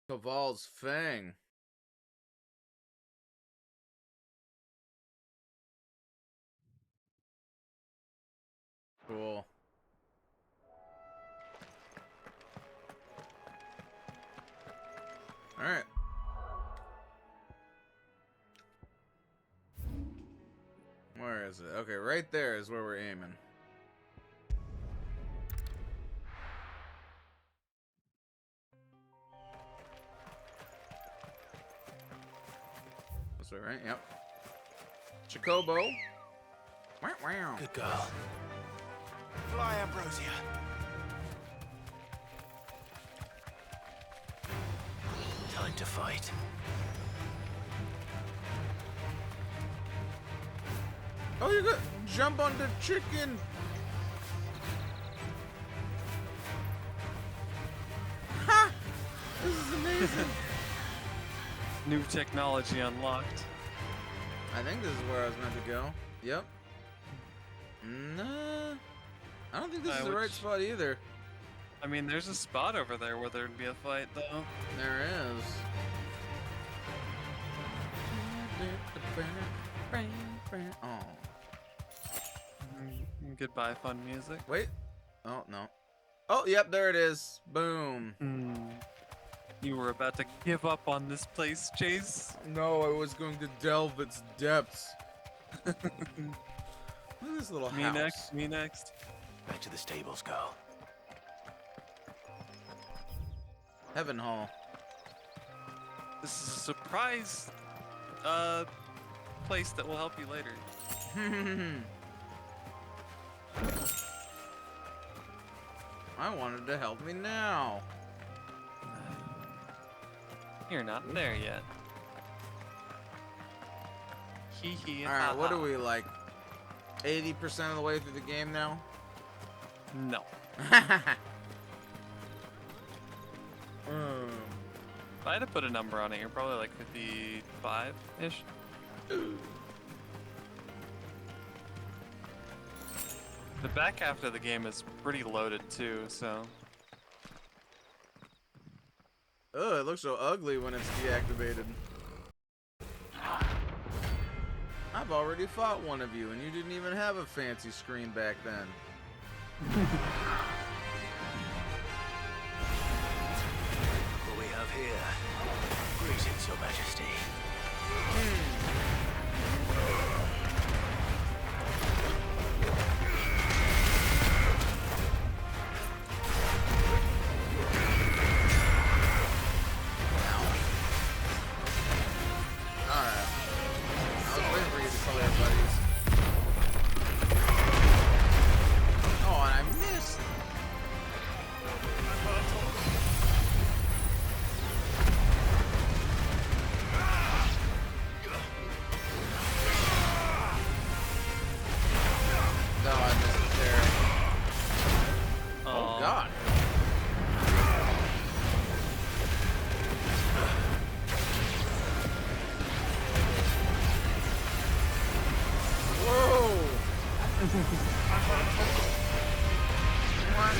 Caval's Fang. Cool. All right. Where is it? Okay, right there is where we're aiming. This way, right? Yep. Chocobo. Wow, wow. Good girl. Fly, Ambrosia. Time to fight. Oh, you got jump on the chicken. Ha! This is amazing. New technology unlocked. I think this is where I was meant to go. Yep. Nah. I don't think this is the right spot either. I mean, there's a spot over there where there'd be a fight, though. There is. Oh. Goodbye, fun music. Wait. Oh, no. Oh, yep, there it is. Boom. You were about to give up on this place, Chase? No, I was going to delve its depths. Look at this little house. Me next, me next. Back to the stables, girl. Heaven Hall. This is a surprise place that will help you later. I wanted to help me now. You're not there yet. Hee hee. Alright, what are we like? 80% of the way through the game now? No. If I had to put a number on it, you're probably like 55-ish. The back half of the game is pretty loaded too, so. Oh, it looks so ugly when it's deactivated. I've already fought one of you, and you didn't even have a fancy screen back then. What we have here. Greetings, Your Majesty. What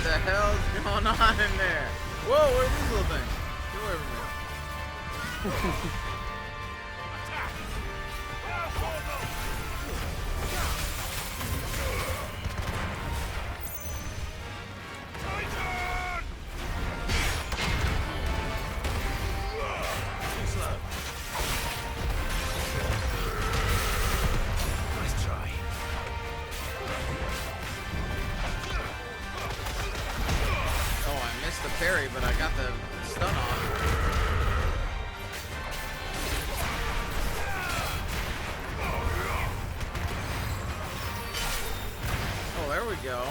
the hell's going on in there? Whoa, what are these little things? Get away from me. Parry, but I got the stun on. Oh, there we go.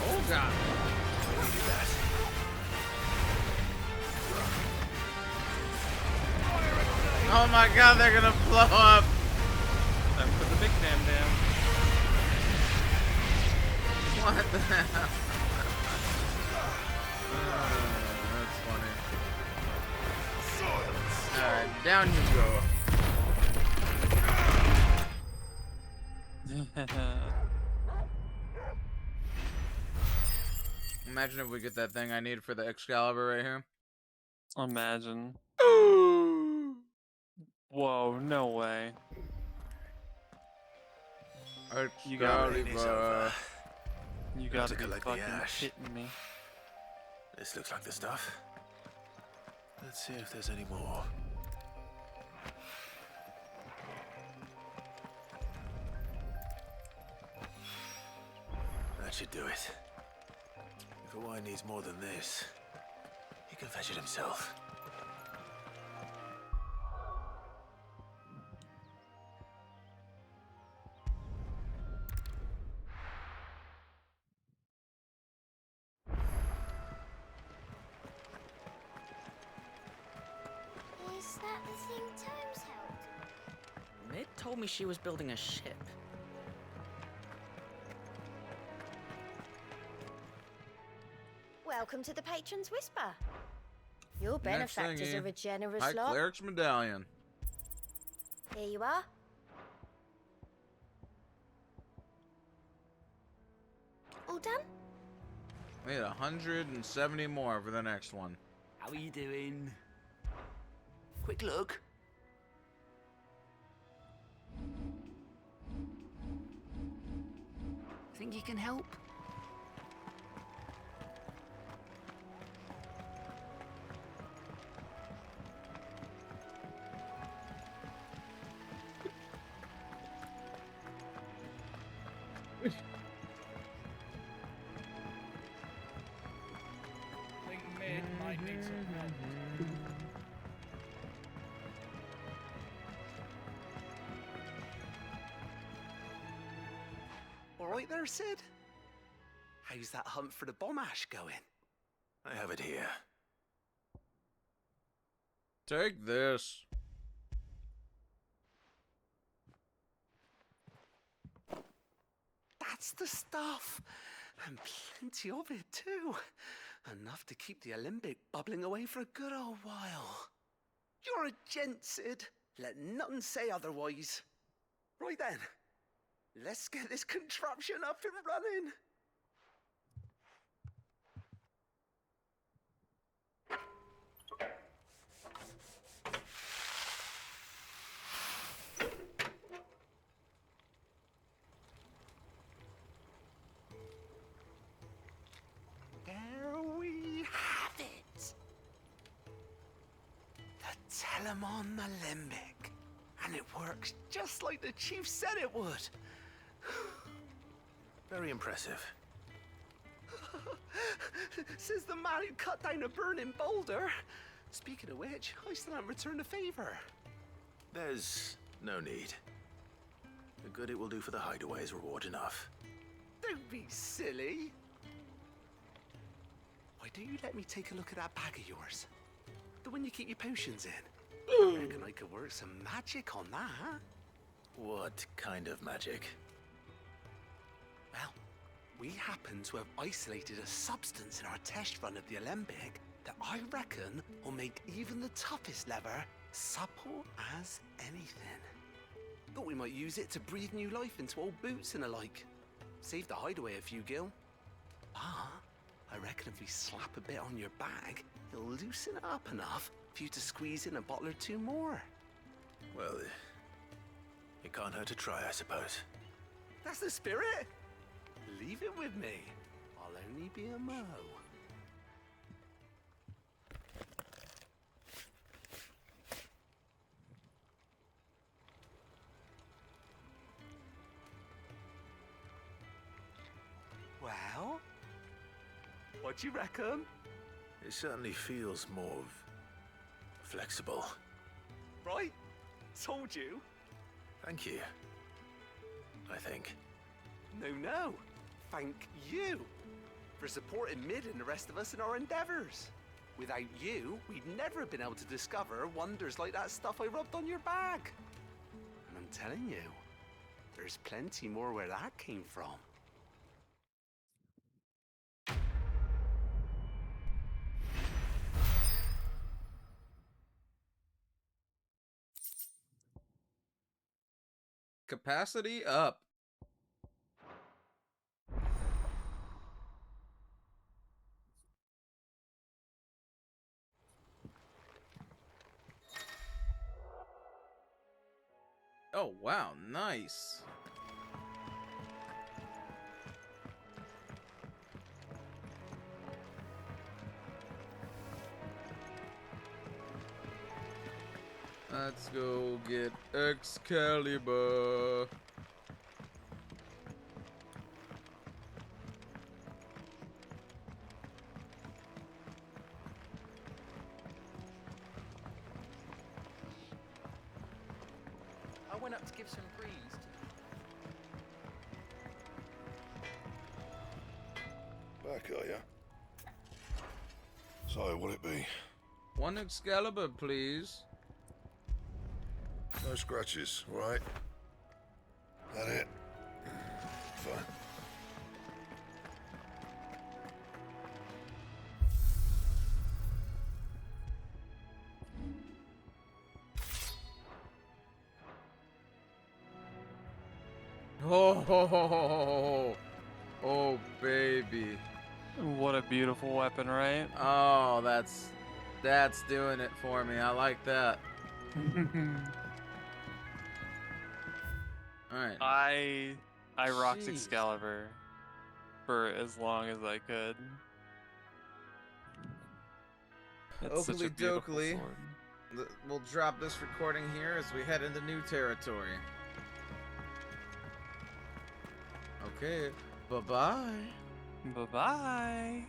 Oh god. Oh my god, they're gonna blow up! Time for the big damn down. What the hell? That's funny. Alright, down you go. Imagine if we get that thing I need for the Excalibur right here. Imagine. Whoa, no way. You gotta be fucking shitting me. This looks like the stuff. Let's see if there's any more. That should do it. If Hawaii needs more than this, he can fetch it himself. Is that the thing Tomes held? Mid told me she was building a ship. Welcome to the Patron's Whisper. Your benefactors are a generous High lot. Cleric's Medallion. Here you are. All done? We had 170 more for the next one. How are you doing? Quick look. Think you can help? I think mid might need some help. All right there, Sid? How's that hunt for the bomb ash going? I have it here. Take this. That's the stuff. And plenty of it, too. Enough to keep the Olympic bubbling away for a good old while. You're a gent, Sid. Let nothing say otherwise. Right then. Let's get this contraption up and running. There we have it. The Telemon Alembic. And it works just like the chief said it would. Very impressive. Says the man who cut down a burning boulder. Speaking of which, I still haven't returned the favor. There's no need. The good it will do for the hideaway is reward enough. Don't be silly. Why don't you let me take a look at that bag of yours? The one you keep your potions in. I reckon I could work some magic on that. What kind of magic? Well, we happen to have isolated a substance in our test run of the Alembic that I reckon will make even the toughest leather supple as anything. Thought we might use it to breathe new life into old boots and the like. Save the hideaway a few gil. Ah, I reckon if we slap a bit on your bag, it'll loosen it up enough for you to squeeze in a bottle or two more. Well, it can't hurt to try, I suppose. That's the spirit. Leave it with me. I'll only be a mo. Well, what do you reckon? It certainly feels more flexible. Right? Told you. Thank you. I think. No. Thank you for supporting Mid and the rest of us in our endeavors. Without you, we'd never have been able to discover wonders like that stuff I rubbed on your bag. And I'm telling you, there's plenty more where that came from. Capacity up. Oh, wow, nice. Let's go get Excalibur. I went up to give some grease to... Back, are ya? So, what'll it be? One Excalibur, please. No scratches, right? That it? Fine. Oh, baby. What a beautiful weapon, right? Oh, that's doing it for me. I like that. All right. I rocked Jeez. Excalibur for as long as I could. It's such a Oakley beautiful dokley. sword. We'll drop this recording here as we head into new territory. Okay. Bye-bye. Bye-bye.